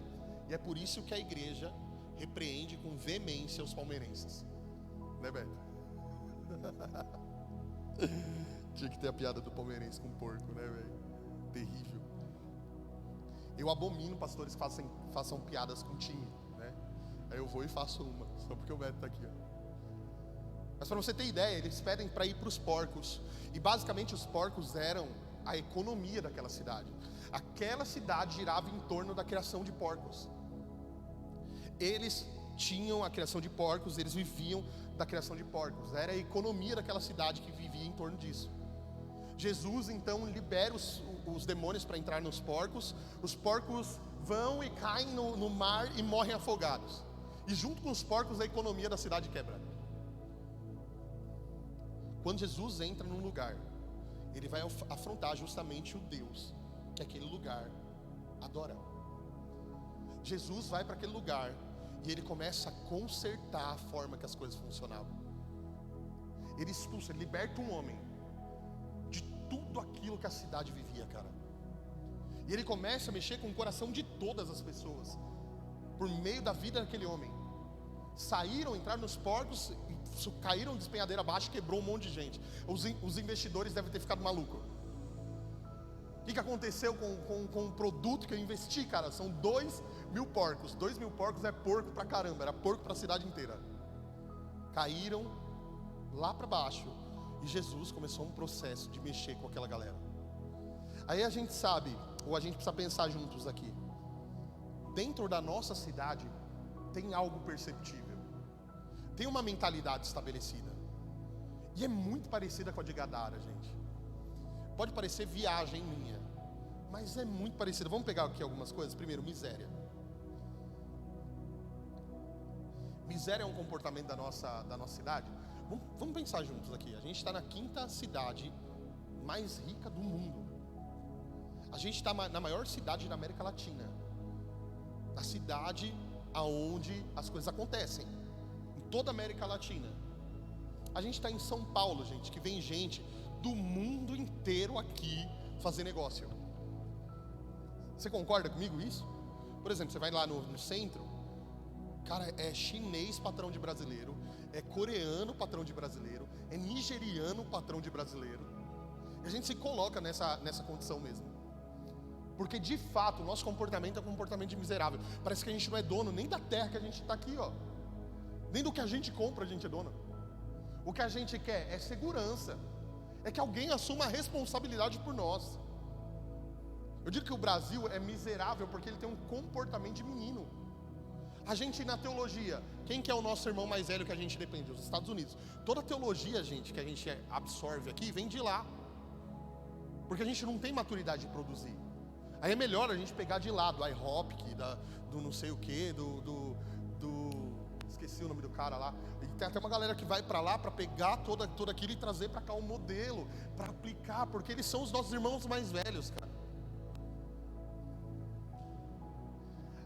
E é por isso que a igreja repreende com veemência os palmeirenses. Né, Beto? Tinha que ter a piada do palmeirense com porco, né, velho? Terrível. Eu abomino pastores que façam piadas com time, né? Aí eu vou e faço uma, só porque o Beto está aqui, ó. Mas para você ter ideia, eles pedem para ir para os porcos. E basicamente os porcos eram a economia daquela cidade. Aquela cidade girava em torno da criação de porcos. Eles tinham a criação de porcos, eles viviam da criação de porcos. Era a economia daquela cidade que vivia em torno disso. Jesus então libera os demônios para entrar nos porcos. Os porcos vão e caem no mar e morrem afogados. E junto com os porcos, a economia da cidade quebra. Quando Jesus entra num lugar, ele vai afrontar justamente o Deus que aquele lugar adora. Jesus vai para aquele lugar e ele começa a consertar a forma que as coisas funcionavam. Ele expulsa, ele liberta um homem de tudo aquilo que a cidade vivia, cara. E ele começa a mexer com o coração de todas as pessoas, por meio da vida daquele homem. Saíram, entraram nos porcos, caíram de despenhadeira abaixo, quebrou um monte de gente. Os investidores devem ter ficado malucos. O que aconteceu com o produto que eu investi, cara? São 2.000 porcos. 2.000 porcos é porco pra caramba, era porco pra cidade inteira. Caíram lá para baixo e Jesus começou um processo de mexer com aquela galera. Aí a gente sabe, ou a gente precisa pensar juntos aqui, dentro da nossa cidade tem algo perceptível, tem uma mentalidade estabelecida, e é muito parecida com a de Gadara, gente. Pode parecer viagem minha, mas é muito parecida. Vamos pegar aqui algumas coisas. Primeiro, miséria. Miséria é um comportamento da nossa cidade. Vamos pensar juntos aqui. A gente está na 5ª cidade mais rica do mundo. A gente está na maior cidade da América Latina, a cidade aonde as coisas acontecem, em toda a América Latina. A gente está em São Paulo, gente, que vem gente do mundo inteiro aqui fazer negócio. Você concorda comigo isso? Por exemplo, você vai lá no centro, cara, é chinês patrão de brasileiro, é coreano patrão de brasileiro, é nigeriano patrão de brasileiro. E a gente se coloca nessa condição mesmo. Porque de fato o nosso comportamento é um comportamento de miserável. Parece que a gente não é dono nem da terra que a gente está aqui, ó. Nem do que a gente compra a gente é dono. O que a gente quer é segurança, é que alguém assuma a responsabilidade por nós. Eu digo que o Brasil é miserável porque ele tem um comportamento de menino. A gente na teologia, quem que é o nosso irmão mais velho que a gente depende? Os Estados Unidos. Toda a teologia, gente, que a gente absorve aqui, vem de lá. Porque a gente não tem maturidade de produzir. Aí é melhor a gente pegar de lá, do IHOP, do não sei o que, esqueci o nome do cara lá. E tem até uma galera que vai para lá para pegar tudo aquilo e trazer para cá um modelo, para aplicar, porque eles são os nossos irmãos mais velhos, cara.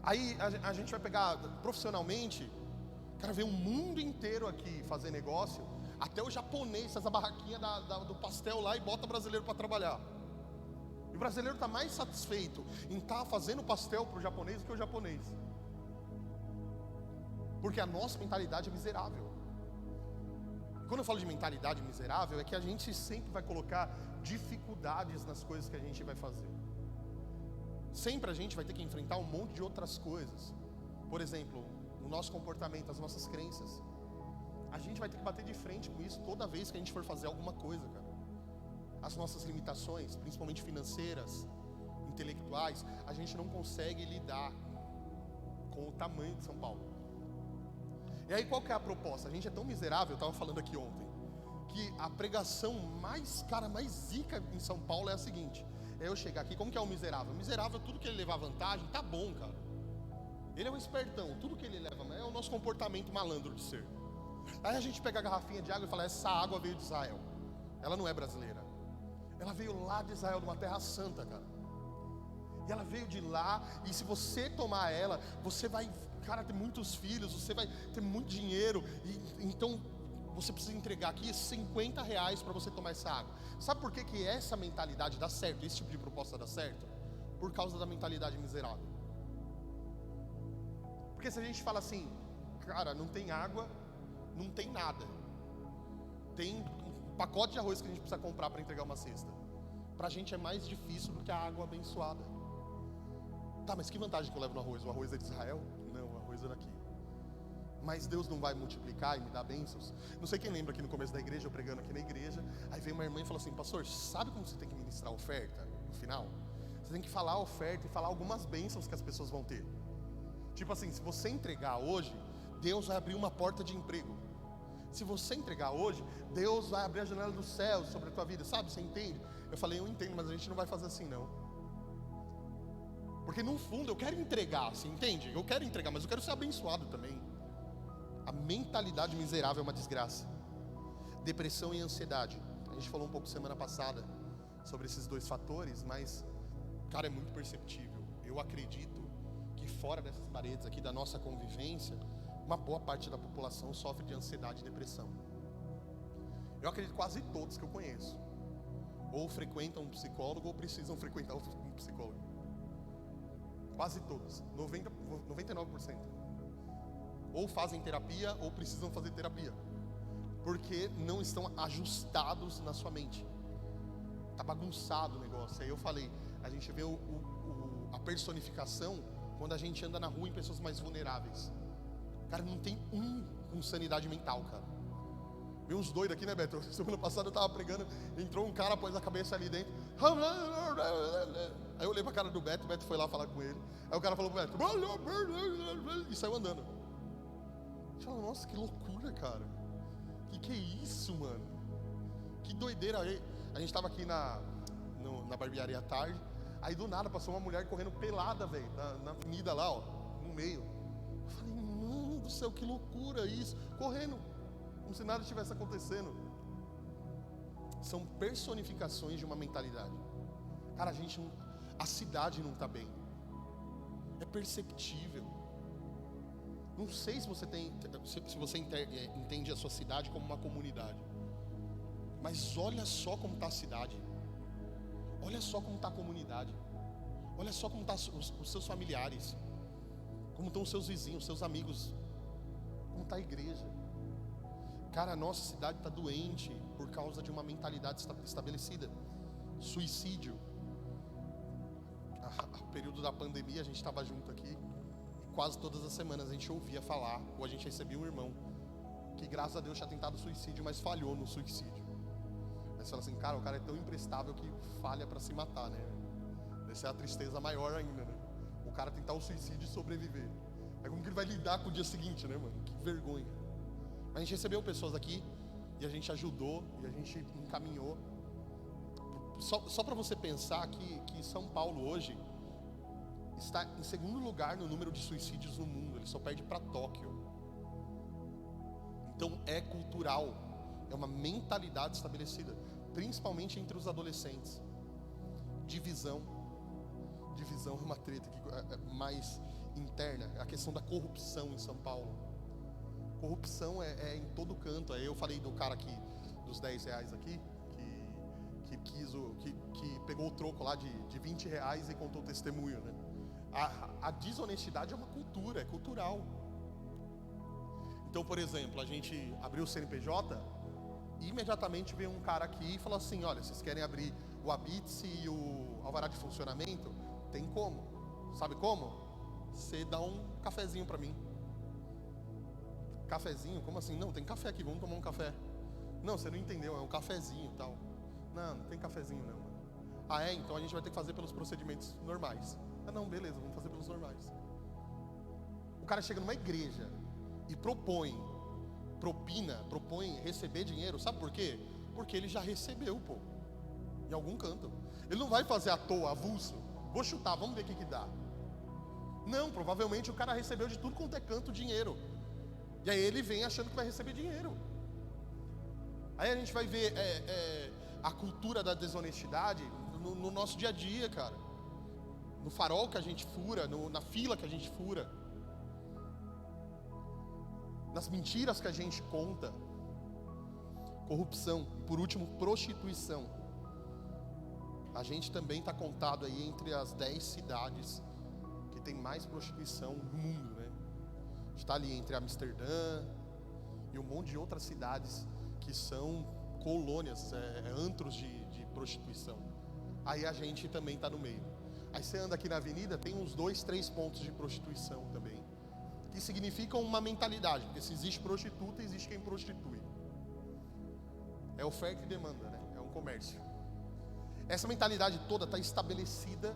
Aí a gente vai pegar profissionalmente, cara, vem o mundo inteiro aqui fazer negócio, até o japonês faz a barraquinha do pastel lá e bota brasileiro para trabalhar. E o brasileiro está mais satisfeito em estar fazendo pastel para o japonês do que o japonês. Porque a nossa mentalidade é miserável. E quando eu falo de mentalidade miserável, é que a gente sempre vai colocar dificuldades nas coisas que a gente vai fazer. Sempre a gente vai ter que enfrentar um monte de outras coisas. Por exemplo, o nosso comportamento, as nossas crenças. A gente vai ter que bater de frente com isso toda vez que a gente for fazer alguma coisa, cara. As nossas limitações, principalmente financeiras, intelectuais, a gente não consegue lidar com o tamanho de São Paulo. E aí qual que é a proposta? A gente é tão miserável, eu estava falando aqui ontem, que a pregação mais zica em São Paulo é a seguinte: é eu chegar aqui, como que é o miserável? O miserável, tudo que ele levar vantagem, tá bom, cara. Ele é um espertão, tudo que ele leva, é o nosso comportamento malandro de ser. Aí a gente pega a garrafinha de água e fala: essa água veio de Israel, ela não é brasileira. Ela veio lá de Israel, de uma terra santa, cara. E ela veio de lá, e se você tomar ela, você vai, cara, ter muitos filhos, você vai ter muito dinheiro, e então você precisa entregar aqui R$50 para você tomar essa água. Sabe por que essa mentalidade dá certo, esse tipo de proposta dá certo? Por causa da mentalidade miserável. Porque se a gente fala assim, cara, não tem água, não tem nada, tem pacote de arroz que a gente precisa comprar para entregar uma cesta. Pra gente é mais difícil do que a água abençoada. Tá, mas que vantagem que eu levo no arroz? O arroz é de Israel? Não, o arroz é daqui. Mas Deus não vai multiplicar e me dar bênçãos? Não sei quem lembra aqui no começo da igreja, eu pregando aqui na igreja, aí veio uma irmã e falou assim: pastor, sabe como você tem que ministrar a oferta no final? Você tem que falar a oferta e falar algumas bênçãos que as pessoas vão ter. Tipo assim, se você entregar hoje, Deus vai abrir uma porta de emprego. Se você entregar hoje, Deus vai abrir a janela dos céus sobre a tua vida, sabe? Você entende? Eu falei: eu entendo, mas a gente não vai fazer assim não. Porque no fundo eu quero entregar, você entende? Eu quero entregar, mas eu quero ser abençoado também. A mentalidade miserável é uma desgraça. Depressão e ansiedade. A gente falou um pouco semana passada sobre esses dois fatores, mas, cara, é muito perceptível. Eu acredito que fora dessas paredes aqui da nossa convivência, uma boa parte da população sofre de ansiedade e depressão. Eu acredito que quase todos que eu conheço ou frequentam um psicólogo ou precisam frequentar um psicólogo. Quase todos, 99%. Ou fazem terapia ou precisam fazer terapia, porque não estão ajustados na sua mente. Tá bagunçado o negócio. Aí eu falei, a gente vê a personificação quando a gente anda na rua em pessoas mais vulneráveis. Cara, não tem um com sanidade mental, cara. Veio uns doidos aqui, né, Beto? Semana passada eu tava pregando, entrou um cara, pôs a cabeça ali dentro. Aí eu olhei pra cara do Beto, o Beto foi lá falar com ele. Aí o cara falou pro Beto, e saiu andando. Eu falei, nossa, que loucura, cara. Que é isso, mano? Que doideira. Aí, a gente tava aqui na barbearia à tarde. Aí do nada passou uma mulher correndo pelada, velho, na avenida lá, ó, no meio. Eu falei, mano do céu, que loucura isso. Correndo, como se nada estivesse acontecendo. São personificações de uma mentalidade. Cara, a cidade não está bem. É perceptível. Não sei se você entende a sua cidade como uma comunidade. Mas olha só como está a cidade. Olha só como está a comunidade. Olha só como estão os seus familiares. Como estão os seus vizinhos, os seus amigos. Como está a igreja. Cara, a nossa cidade está doente por causa de uma mentalidade estabelecida. Suicídio. No período da pandemia a gente estava junto aqui. E quase todas as semanas a gente ouvia falar, ou a gente recebia um irmão que graças a Deus tinha tentado suicídio, mas falhou no suicídio. Aí você fala assim, cara, o cara é tão imprestável que falha para se matar, né? Essa é a tristeza maior ainda, né? O cara tentar o suicídio e sobreviver. É como que ele vai lidar com o dia seguinte, né, mano? Que vergonha. A gente recebeu pessoas aqui e a gente ajudou e a gente encaminhou. Só para você pensar que São Paulo hoje está em segundo lugar no número de suicídios no mundo. Ele só perde para Tóquio. Então é cultural, é uma mentalidade estabelecida, principalmente entre os adolescentes. Divisão é uma treta mais interna. A questão da corrupção em São Paulo. Corrupção é em todo canto. Aí eu falei do cara aqui dos R$10 aqui, que pegou o troco lá de R$20 e contou o testemunho, né? A desonestidade é uma cultura, é cultural. Então, por exemplo, a gente abriu o CNPJ e imediatamente veio um cara aqui e falou assim, olha, vocês querem abrir o Habits e o alvará de funcionamento? Tem como. Sabe como? Você dá um cafezinho para mim. Cafezinho? Como assim? Não, tem café aqui, vamos tomar um café. Não, você não entendeu, é um cafezinho e tal. Não tem cafezinho não. Ah, é? Então a gente vai ter que fazer pelos procedimentos normais. Ah, não, beleza, vamos fazer pelos normais. O cara chega numa igreja e propõe receber dinheiro, sabe por quê? Porque ele já recebeu, pô, em algum canto. Ele não vai fazer à toa, avulso. Vou chutar, vamos ver o que dá. Não, provavelmente o cara recebeu de tudo quanto é canto dinheiro. E aí ele vem achando que vai receber dinheiro. Aí a gente vai ver a cultura da desonestidade no nosso dia a dia, cara. No farol que a gente fura, na fila que a gente fura. Nas mentiras que a gente conta. Corrupção. E por último, prostituição. A gente também está contado aí entre as 10 cidades que tem mais prostituição no mundo, né? A gente está ali entre Amsterdã e um monte de outras cidades que são colônias, antros de prostituição. Aí a gente também está no meio. Aí você anda aqui na avenida, tem uns 2, 3 pontos de prostituição também, que significam uma mentalidade, porque se existe prostituta, existe quem prostitui. É oferta e demanda, né? É um comércio. Essa mentalidade toda está estabelecida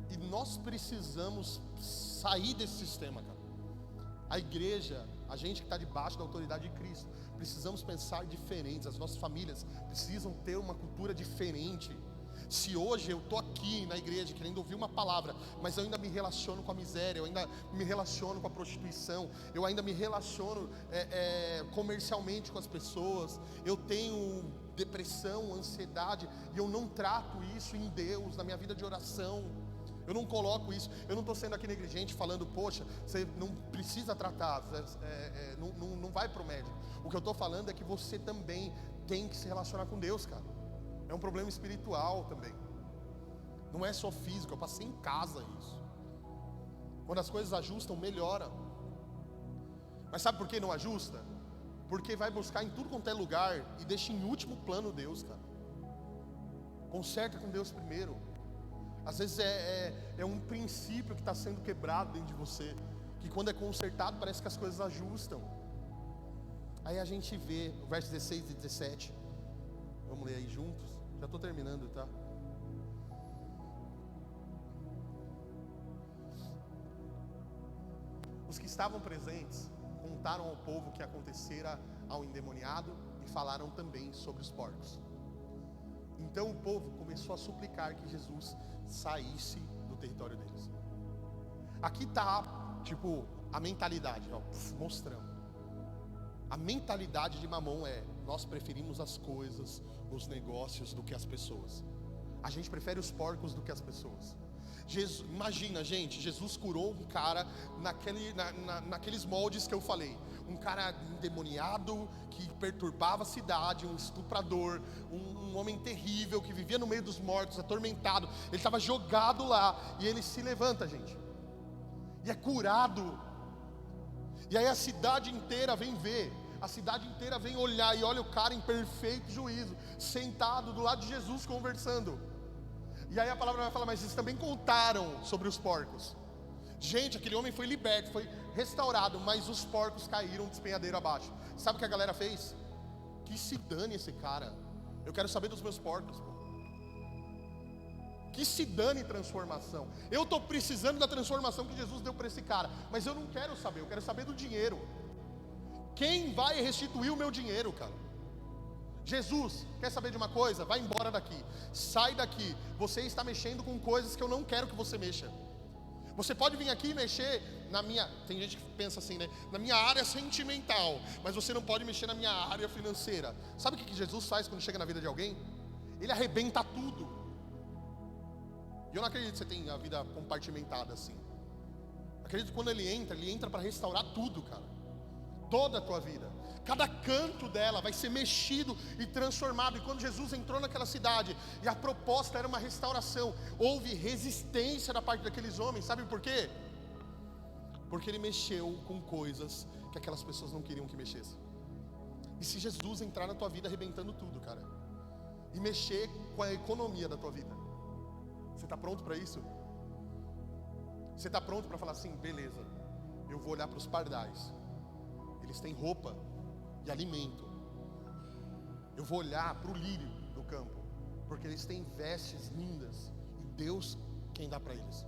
e nós precisamos sair desse sistema, cara. A igreja, a gente que está debaixo da autoridade de Cristo, precisamos pensar diferentes. As nossas famílias precisam ter uma cultura diferente. Se hoje eu estou aqui na igreja querendo ouvir uma palavra, mas eu ainda me relaciono com a miséria, eu ainda me relaciono com a prostituição, eu ainda me relaciono comercialmente com as pessoas, eu tenho depressão, ansiedade, e eu não trato isso em Deus, na minha vida de oração, eu não coloco isso, eu não estou sendo aqui negligente falando, poxa, você não precisa tratar, não vai para o médico. O que eu estou falando é que você também tem que se relacionar com Deus, cara. É um problema espiritual também, não é só físico. Eu passei em casa isso. Quando as coisas ajustam, melhora. Mas sabe por que não ajusta? Porque vai buscar em tudo quanto é lugar e deixa em último plano Deus, cara. Conserta com Deus primeiro. Às vezes é um princípio que está sendo quebrado dentro de você, que quando é consertado parece que as coisas ajustam. Aí a gente vê o verso 16 e 17. Vamos ler aí juntos. Já estou terminando, tá? Os que estavam presentes contaram ao povo o que acontecera ao endemoniado e falaram também sobre os porcos. Então o povo começou a suplicar que Jesus saísse do território deles. Aqui está, tipo, a mentalidade, ó, mostrando. A mentalidade de Mamon é: nós preferimos as coisas, os negócios do que as pessoas. A gente prefere os porcos do que as pessoas. Imagina, gente, Jesus curou um cara naqueles moldes que eu falei. Um cara endemoniado, que perturbava a cidade, um estuprador, um homem terrível, que vivia no meio dos mortos, atormentado. Ele estava jogado lá, e ele se levanta, gente, e é curado. E aí a cidade inteira vem ver, a cidade inteira vem olhar, e olha o cara em perfeito juízo, sentado do lado de Jesus conversando. E aí a palavra vai falar: mas eles também contaram sobre os porcos. Gente, aquele homem foi liberto, foi restaurado, mas os porcos caíram de despenhadeiro abaixo. Sabe o que a galera fez? Que se dane esse cara, eu quero saber dos meus porcos, pô. Que se dane transformação. Eu estou precisando da transformação que Jesus deu para esse cara, mas eu não quero saber, eu quero saber do dinheiro. Quem vai restituir o meu dinheiro, cara? Jesus, quer saber de uma coisa? Vai embora daqui, sai daqui. Você está mexendo com coisas que eu não quero que você mexa. Você pode vir aqui e mexer na minha... Tem gente que pensa assim, né? Na minha área sentimental, mas você não pode mexer na minha área financeira. Sabe o que Jesus faz quando chega na vida de alguém? Ele arrebenta tudo. E eu não acredito que você tenha a vida compartimentada assim. Acredito que quando ele entra para restaurar tudo, cara. Toda a tua vida, cada canto dela vai ser mexido e transformado. E quando Jesus entrou naquela cidade, e a proposta era uma restauração, houve resistência da parte daqueles homens. Sabe por quê? Porque ele mexeu com coisas que aquelas pessoas não queriam que mexesse. E se Jesus entrar na tua vida arrebentando tudo, cara, e mexer com a economia da tua vida, você está pronto para isso? Você está pronto para falar assim: beleza, eu vou olhar para os pardais, eles têm roupa e alimento. Eu vou olhar para o lírio do campo, porque eles têm vestes lindas, e Deus quem dá para eles.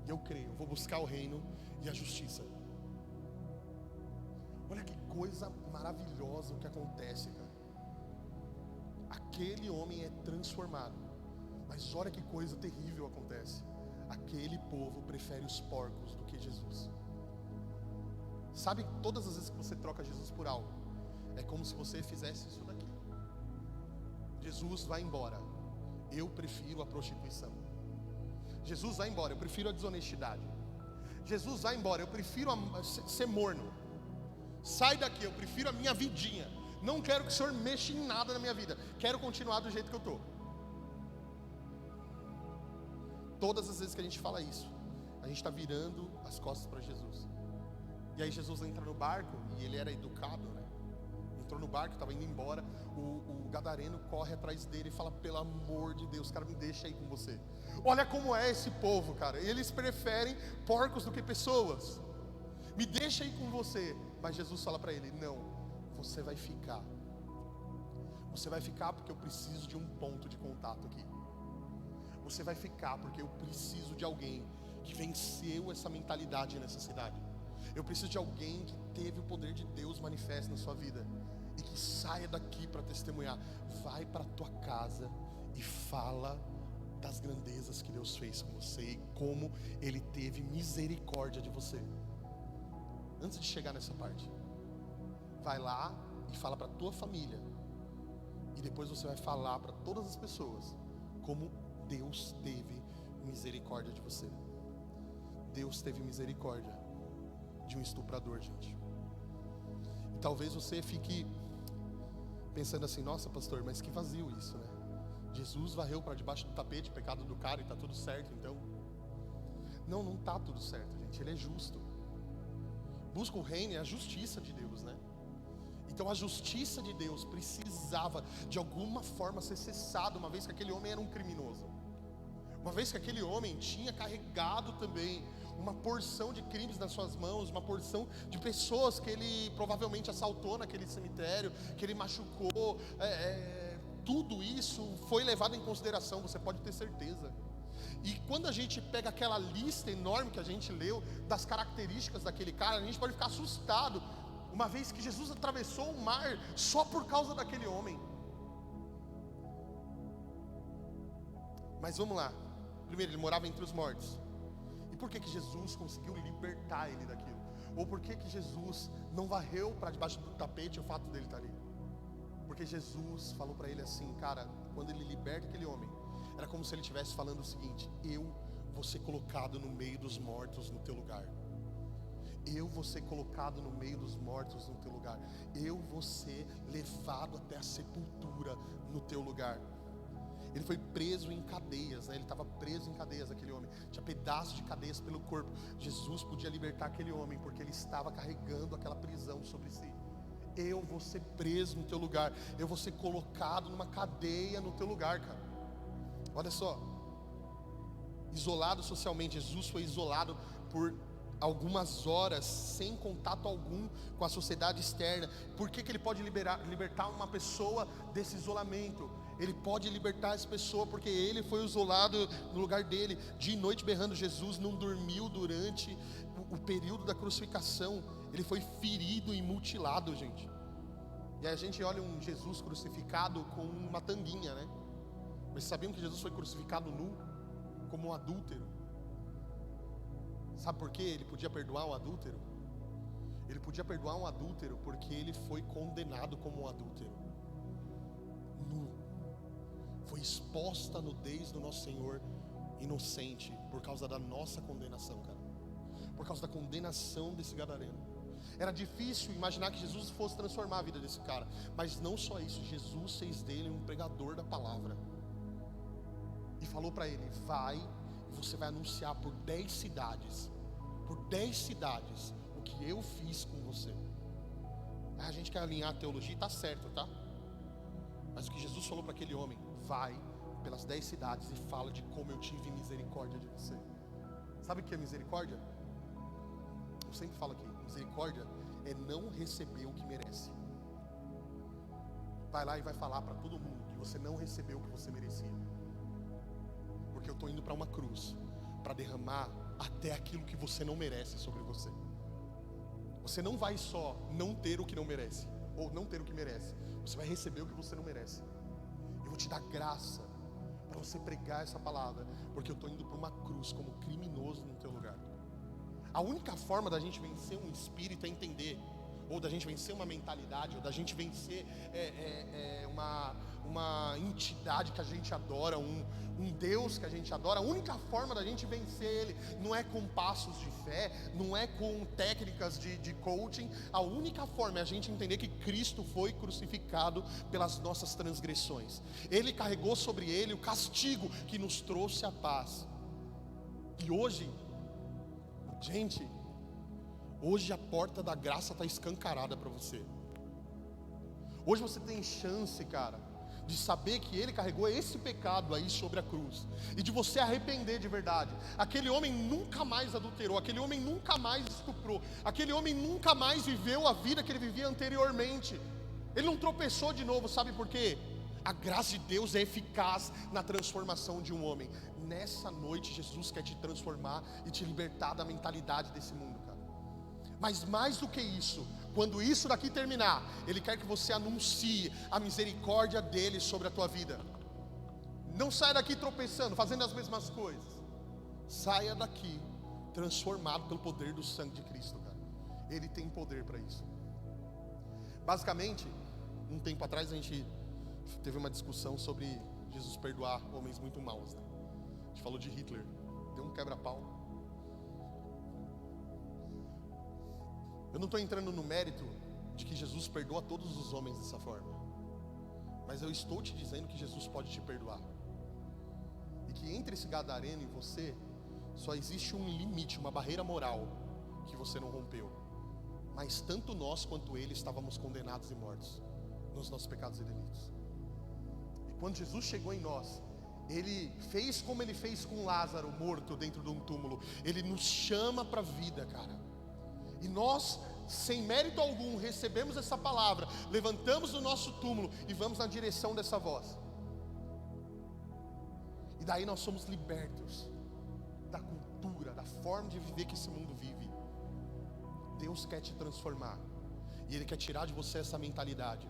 E eu creio, eu vou buscar o reino e a justiça. Olha que coisa maravilhosa o que acontece, cara. Aquele homem é transformado, mas olha que coisa terrível acontece. Aquele povo prefere os porcos do que Jesus. Sabe, todas as vezes que você troca Jesus por algo, é como se você fizesse isso daqui. Jesus vai embora, eu prefiro a prostituição. Jesus vai embora, eu prefiro a desonestidade. Jesus vai embora, eu prefiro ser morno. Sai daqui, eu prefiro a minha vidinha. Não quero que o Senhor mexa em nada na minha vida, quero continuar do jeito que eu estou. Todas as vezes que a gente fala isso, a gente está virando as costas para Jesus. E aí Jesus entra no barco, e ele era educado, né? Entrou no barco, estava indo embora. O gadareno corre atrás dele e fala: pelo amor de Deus, cara, me deixa aí com você. Olha como é esse povo, cara. Eles preferem porcos do que pessoas. Me deixa aí com você. Mas Jesus fala para ele: não, você vai ficar. Você vai ficar porque eu preciso de um ponto de contato aqui. Você vai ficar porque eu preciso de alguém que venceu essa mentalidade nessa cidade. Eu preciso de alguém que teve o poder de Deus manifesto na sua vida e que saia daqui para testemunhar. Vai para a tua casa e fala das grandezas que Deus fez com você e como Ele teve misericórdia de você. Antes de chegar nessa parte, vai lá e fala para a tua família, e depois você vai falar para todas as pessoas como Deus teve misericórdia de você. Deus teve misericórdia de um estuprador, gente. E talvez você fique pensando assim: nossa, pastor, mas que vazio isso, né? Jesus varreu para debaixo do tapete o pecado do cara e está tudo certo, então. Não está tudo certo, gente. Ele é justo. Busca o reino e a justiça de Deus, né? Então a justiça de Deus precisava de alguma forma ser cessada, uma vez que aquele homem era um criminoso, uma vez que aquele homem tinha carregado também uma porção de crimes nas suas mãos, uma porção de pessoas que ele provavelmente assaltou naquele cemitério, que ele machucou. Tudo isso foi levado em consideração, você pode ter certeza. E quando a gente pega aquela lista enorme que a gente leu das características daquele cara, a gente pode ficar assustado, uma vez que Jesus atravessou o mar só por causa daquele homem. Mas vamos lá. Primeiro, ele morava entre os mortos. E por que Jesus conseguiu libertar ele daquilo? Ou por que Jesus não varreu para debaixo do tapete o fato dele estar ali? Porque Jesus falou para ele assim, cara, quando ele liberta aquele homem, era como se ele estivesse falando o seguinte: eu vou ser colocado no meio dos mortos no teu lugar. Eu vou ser colocado no meio dos mortos no teu lugar. Eu vou ser levado até a sepultura no teu lugar. Ele foi preso em cadeias, né? Ele estava preso em cadeias, aquele homem. Tinha pedaços de cadeias pelo corpo. Jesus podia libertar aquele homem, porque ele estava carregando aquela prisão sobre si. Eu vou ser preso no teu lugar. Eu vou ser colocado numa cadeia no teu lugar, cara. Olha só. Isolado socialmente. Jesus foi isolado por algumas horas, sem contato algum com a sociedade externa. Por que ele pode libertar uma pessoa desse isolamento? Ele pode libertar essa pessoa porque ele foi isolado no lugar dele, dia e noite berrando. Jesus não dormiu durante o período da crucificação. Ele foi ferido e mutilado, gente. E aí a gente olha um Jesus crucificado com uma tanguinha, né? Mas sabiam que Jesus foi crucificado nu, como um adúltero? Sabe por quê? Ele podia perdoar um adúltero? Ele podia perdoar um adúltero porque ele foi condenado como um adúltero. Nu. Foi exposta a nudez do nosso Senhor inocente por causa da nossa condenação, cara. Por causa da condenação desse gadareno. Era difícil imaginar que Jesus fosse transformar a vida desse cara. Mas não só isso, Jesus fez dele um pregador da palavra. E falou para ele: vai e você vai anunciar por 10 cidades. Por 10 cidades o que eu fiz com você. A gente quer alinhar a teologia e tá certo, tá? Mas o que Jesus falou para aquele homem: vai pelas 10 cidades e fala de como eu tive misericórdia de você. Sabe o que é misericórdia? Eu sempre falo aqui, misericórdia é não receber o que merece. Vai lá e vai falar para todo mundo que você não recebeu o que você merecia. Porque eu estou indo para uma cruz para derramar até aquilo que você não merece sobre você. Você não vai só não ter o que não merece, ou não ter o que merece. Você vai receber o que você não merece. Eu vou te dar graça para você pregar essa palavra, porque eu estou indo para uma cruz como criminoso no teu lugar. A única forma da gente vencer um espírito é entender, ou da gente vencer uma mentalidade, ou da gente vencer uma entidade que a gente adora, um Deus que a gente adora. A única forma da gente vencer ele não é com passos de fé, não é com técnicas de coaching. A única forma é a gente entender que Cristo foi crucificado pelas nossas transgressões. Ele carregou sobre ele o castigo que nos trouxe a paz. E hoje, gente, hoje a porta da graça está escancarada para você. Hoje você tem chance, cara, de saber que ele carregou esse pecado aí sobre a cruz, e de você arrepender de verdade. Aquele homem nunca mais adulterou, aquele homem nunca mais estuprou, aquele homem nunca mais viveu a vida que ele vivia anteriormente. Ele não tropeçou de novo, sabe por quê? A graça de Deus é eficaz na transformação de um homem. Nessa noite Jesus quer te transformar e te libertar da mentalidade desse mundo, cara. Mas mais do que isso, quando isso daqui terminar, Ele quer que você anuncie a misericórdia dEle sobre a tua vida. Não saia daqui tropeçando, fazendo as mesmas coisas. Saia daqui transformado pelo poder do sangue de Cristo, cara. Ele tem poder para isso. Basicamente, um tempo atrás a gente teve uma discussão sobre Jesus perdoar homens muito maus, né? A gente falou de Hitler, deu um quebra-pau. Eu não estou entrando no mérito de que Jesus perdoa todos os homens dessa forma, mas eu estou te dizendo que Jesus pode te perdoar, e que entre esse gadareno e você só existe um limite, uma barreira moral que você não rompeu. Mas tanto nós quanto ele estávamos condenados e mortos nos nossos pecados e delitos. E quando Jesus chegou em nós, ele fez como ele fez com Lázaro morto dentro de um túmulo. Ele nos chama para a vida, cara. E nós, sem mérito algum, recebemos essa palavra, levantamos do nosso túmulo e vamos na direção dessa voz. E daí nós somos libertos da cultura, da forma de viver que esse mundo vive. Deus quer te transformar, e Ele quer tirar de você essa mentalidade.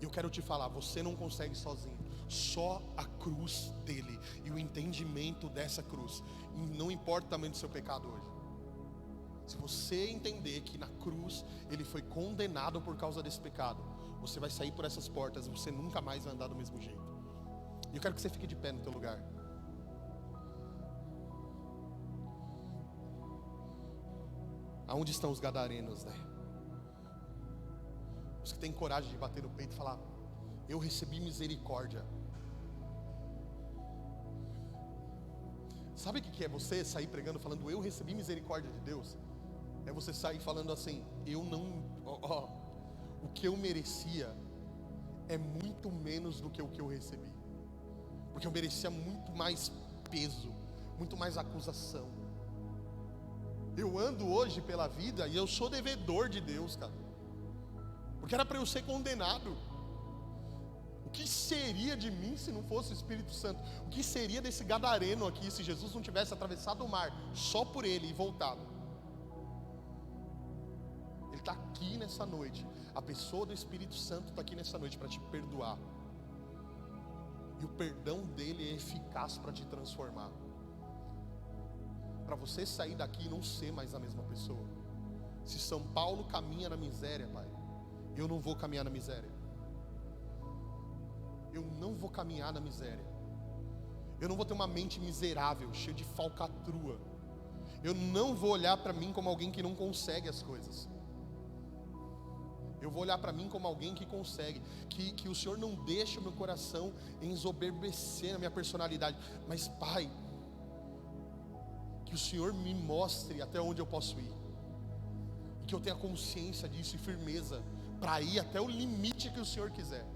E eu quero te falar, você não consegue sozinho. Só a cruz dele e o entendimento dessa cruz. E não importa o tamanho do seu pecado hoje. Se você entender que na cruz Ele foi condenado por causa desse pecado, você vai sair por essas portas e você nunca mais vai andar do mesmo jeito. E eu quero que você fique de pé no teu lugar. Aonde estão os gadarenos, né? Os que têm coragem de bater no peito e falar: eu recebi misericórdia. Sabe o que é você sair pregando falando eu recebi misericórdia de Deus? É você sair falando assim: eu não, o que eu merecia é muito menos do que o que eu recebi, porque eu merecia muito mais peso, muito mais acusação. Eu ando hoje pela vida e eu sou devedor de Deus, cara, porque era para eu ser condenado. O que seria de mim se não fosse o Espírito Santo? O que seria desse gadareno aqui se Jesus não tivesse atravessado o mar só por ele e voltado? Ele está aqui nessa noite. A pessoa do Espírito Santo está aqui nessa noite para te perdoar, e o perdão dele é eficaz para te transformar, para você sair daqui e não ser mais a mesma pessoa. Se São Paulo caminha na miséria, Pai, eu não vou caminhar na miséria. Eu não vou caminhar na miséria. Eu não vou ter uma mente miserável, cheia de falcatrua. Eu não vou olhar para mim como alguém que não consegue as coisas. Eu vou olhar para mim como alguém que consegue. Que o Senhor não deixe o meu coração ensoberbecer na minha personalidade. Mas, Pai, que o Senhor me mostre até onde eu posso ir, e que eu tenha consciência disso e firmeza para ir até o limite que o Senhor quiser.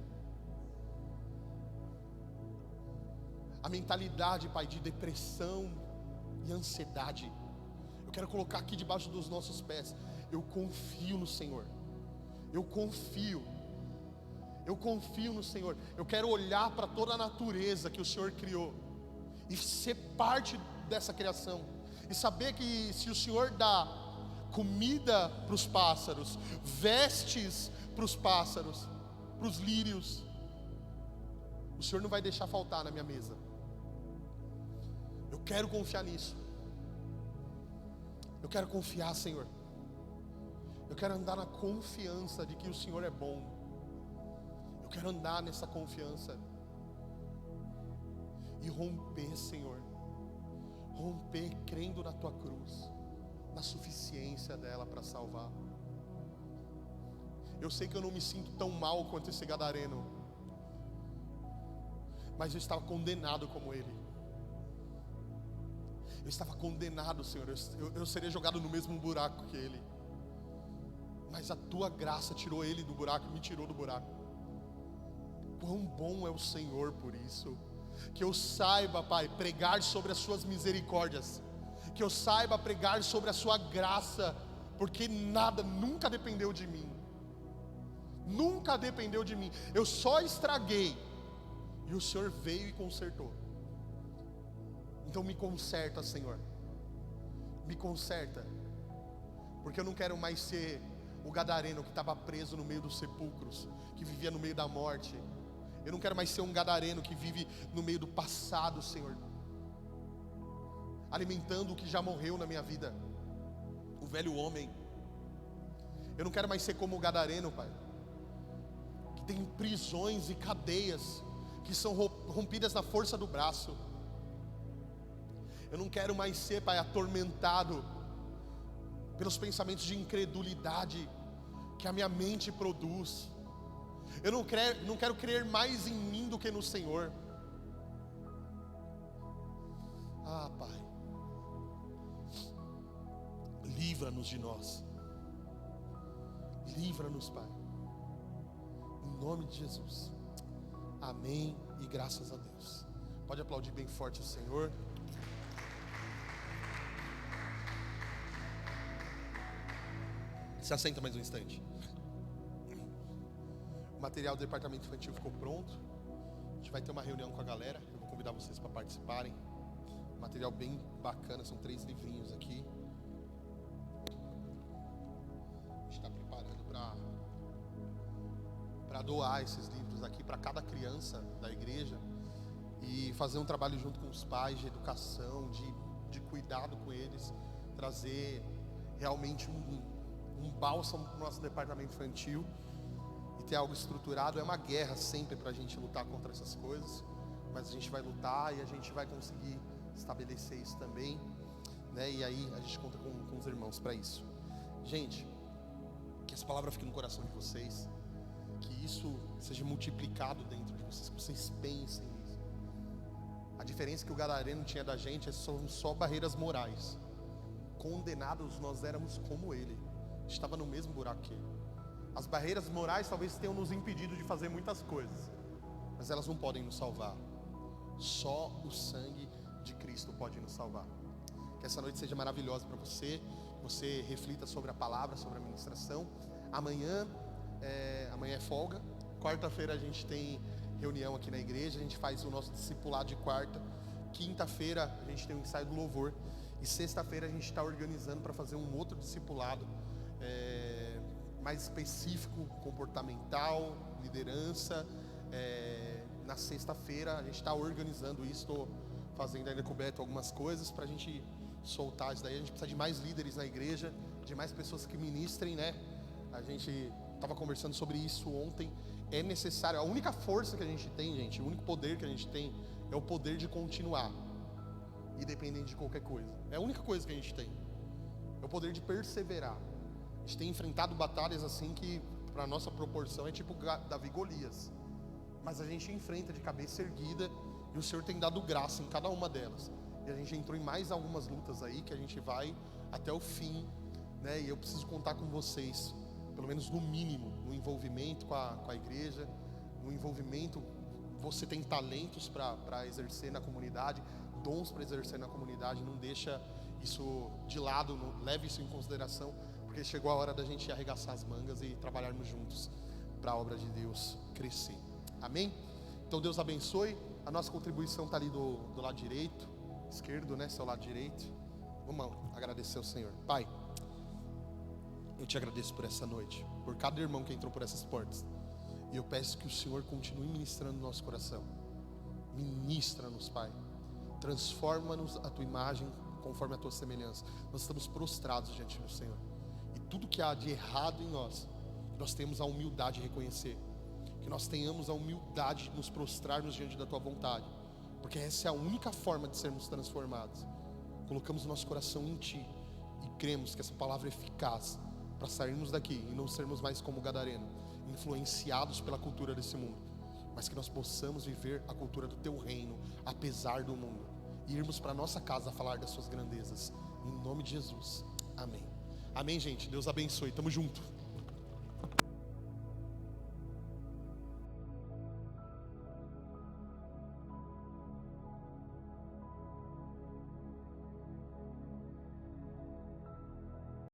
A mentalidade, Pai, de depressão e ansiedade, eu quero colocar aqui debaixo dos nossos pés. Eu confio no Senhor. Eu confio no Senhor. Eu quero olhar para toda a natureza que o Senhor criou e ser parte dessa criação, e saber que se o Senhor dá comida para os pássaros, vestes para os pássaros, para os lírios, o Senhor não vai deixar faltar na minha mesa. Eu quero confiar nisso. Eu quero confiar, Senhor. Eu quero andar na confiança de que o Senhor é bom. Eu quero andar nessa confiança e romper, Senhor. Romper crendo na Tua cruz, na suficiência dela para salvar. Eu sei que eu não me sinto tão mal quanto esse gadareno, mas eu estava condenado como ele. Eu estava condenado, Senhor. Eu seria jogado no mesmo buraco que ele, mas a Tua graça tirou ele do buraco e me tirou do buraco. Quão bom é o Senhor por isso. Que eu saiba, Pai, pregar sobre as Suas misericórdias, que eu saiba pregar sobre a Sua graça, porque nada, nunca dependeu de mim. Nunca dependeu de mim. Eu só estraguei e o Senhor veio e consertou. Então me conserta, Senhor. Me conserta, porque eu não quero mais ser o gadareno que estava preso no meio dos sepulcros, que vivia no meio da morte. Eu não quero mais ser um gadareno que vive no meio do passado, Senhor, alimentando o que já morreu na minha vida, o velho homem. Eu não quero mais ser como o gadareno, Pai, que tem prisões e cadeias que são rompidas na força do braço. Eu não quero mais ser, Pai, atormentado pelos pensamentos de incredulidade que a minha mente produz. Eu não quero crer mais em mim do que no Senhor. Ah, Pai, livra-nos de nós. Livra-nos, Pai, em nome de Jesus. Amém e graças a Deus. Pode aplaudir bem forte o Senhor. Se assenta mais um instante. O material do departamento infantil ficou pronto. A gente vai ter uma reunião com a galera. Eu vou convidar vocês para participarem. Material bem bacana, são 3 livrinhos aqui. A gente está preparando para doar esses livros aqui para cada criança da igreja e fazer um trabalho junto com os pais de educação, de cuidado com eles, trazer realmente um bálsamo para o nosso departamento infantil e ter algo estruturado. É uma guerra sempre para a gente lutar contra essas coisas, mas a gente vai lutar e a gente vai conseguir estabelecer isso também, né? E aí a gente conta com os irmãos para isso. Gente, que essa palavra fique no coração de vocês, que isso seja multiplicado dentro de vocês, que vocês pensem nisso. A diferença que o gadareno tinha da gente são só barreiras morais. Condenados nós éramos como ele, estava no mesmo buraco que ele. As barreiras morais talvez tenham nos impedido de fazer muitas coisas, mas elas não podem nos salvar. Só o sangue de Cristo pode nos salvar. Que essa noite seja maravilhosa para você, que você reflita sobre a palavra, sobre a ministração. Amanhã é folga. Quarta-feira a gente tem reunião aqui na igreja, a gente faz o nosso discipulado de quarta. Quinta-feira a gente tem o ensaio do louvor. E sexta-feira a gente está organizando para fazer um outro discipulado mais específico, comportamental, liderança. Na sexta-feira a gente está organizando isso, estou fazendo ainda coberto algumas coisas para a gente soltar isso daí. A gente precisa de mais líderes na igreja, de mais pessoas que ministrem, né? A gente estava conversando sobre isso ontem. É necessário, a única força que a gente tem, gente, o único poder que a gente tem é o poder de continuar, independente de qualquer coisa. É a única coisa que a gente tem, é o poder de perseverar. A gente tem enfrentado batalhas assim que, para nossa proporção, é tipo Davi e Golias, mas a gente enfrenta de cabeça erguida e o Senhor tem dado graça em cada uma delas. E a gente entrou em mais algumas lutas aí que a gente vai até o fim, né? E eu preciso contar com vocês, pelo menos no mínimo, no envolvimento com a igreja, no envolvimento. Você tem talentos para exercer na comunidade, dons para exercer na comunidade. Não deixa isso de lado, não leve isso em consideração, porque chegou a hora da gente arregaçar as mangas e trabalharmos juntos para a obra de Deus crescer. Amém? Então Deus abençoe. A nossa contribuição está ali do lado direito, esquerdo, né? Seu lado direito. Vamos agradecer ao Senhor. Pai, eu te agradeço por essa noite, por cada irmão que entrou por essas portas. E eu peço que o Senhor continue ministrando no nosso coração. Ministra-nos, Pai. Transforma-nos a tua imagem conforme a tua semelhança. Nós estamos prostrados diante do Senhor. E tudo que há de errado em nós, nós temos a humildade de reconhecer. Que nós tenhamos a humildade de nos prostrarmos diante da tua vontade. Porque essa é a única forma de sermos transformados. Colocamos o nosso coração em ti e cremos que essa palavra é eficaz para sairmos daqui e não sermos mais como o gadareno, influenciados pela cultura desse mundo, mas que nós possamos viver a cultura do teu reino, apesar do mundo, e irmos para nossa casa falar das suas grandezas, em nome de Jesus, amém. Amém, gente, Deus abençoe, tamo junto.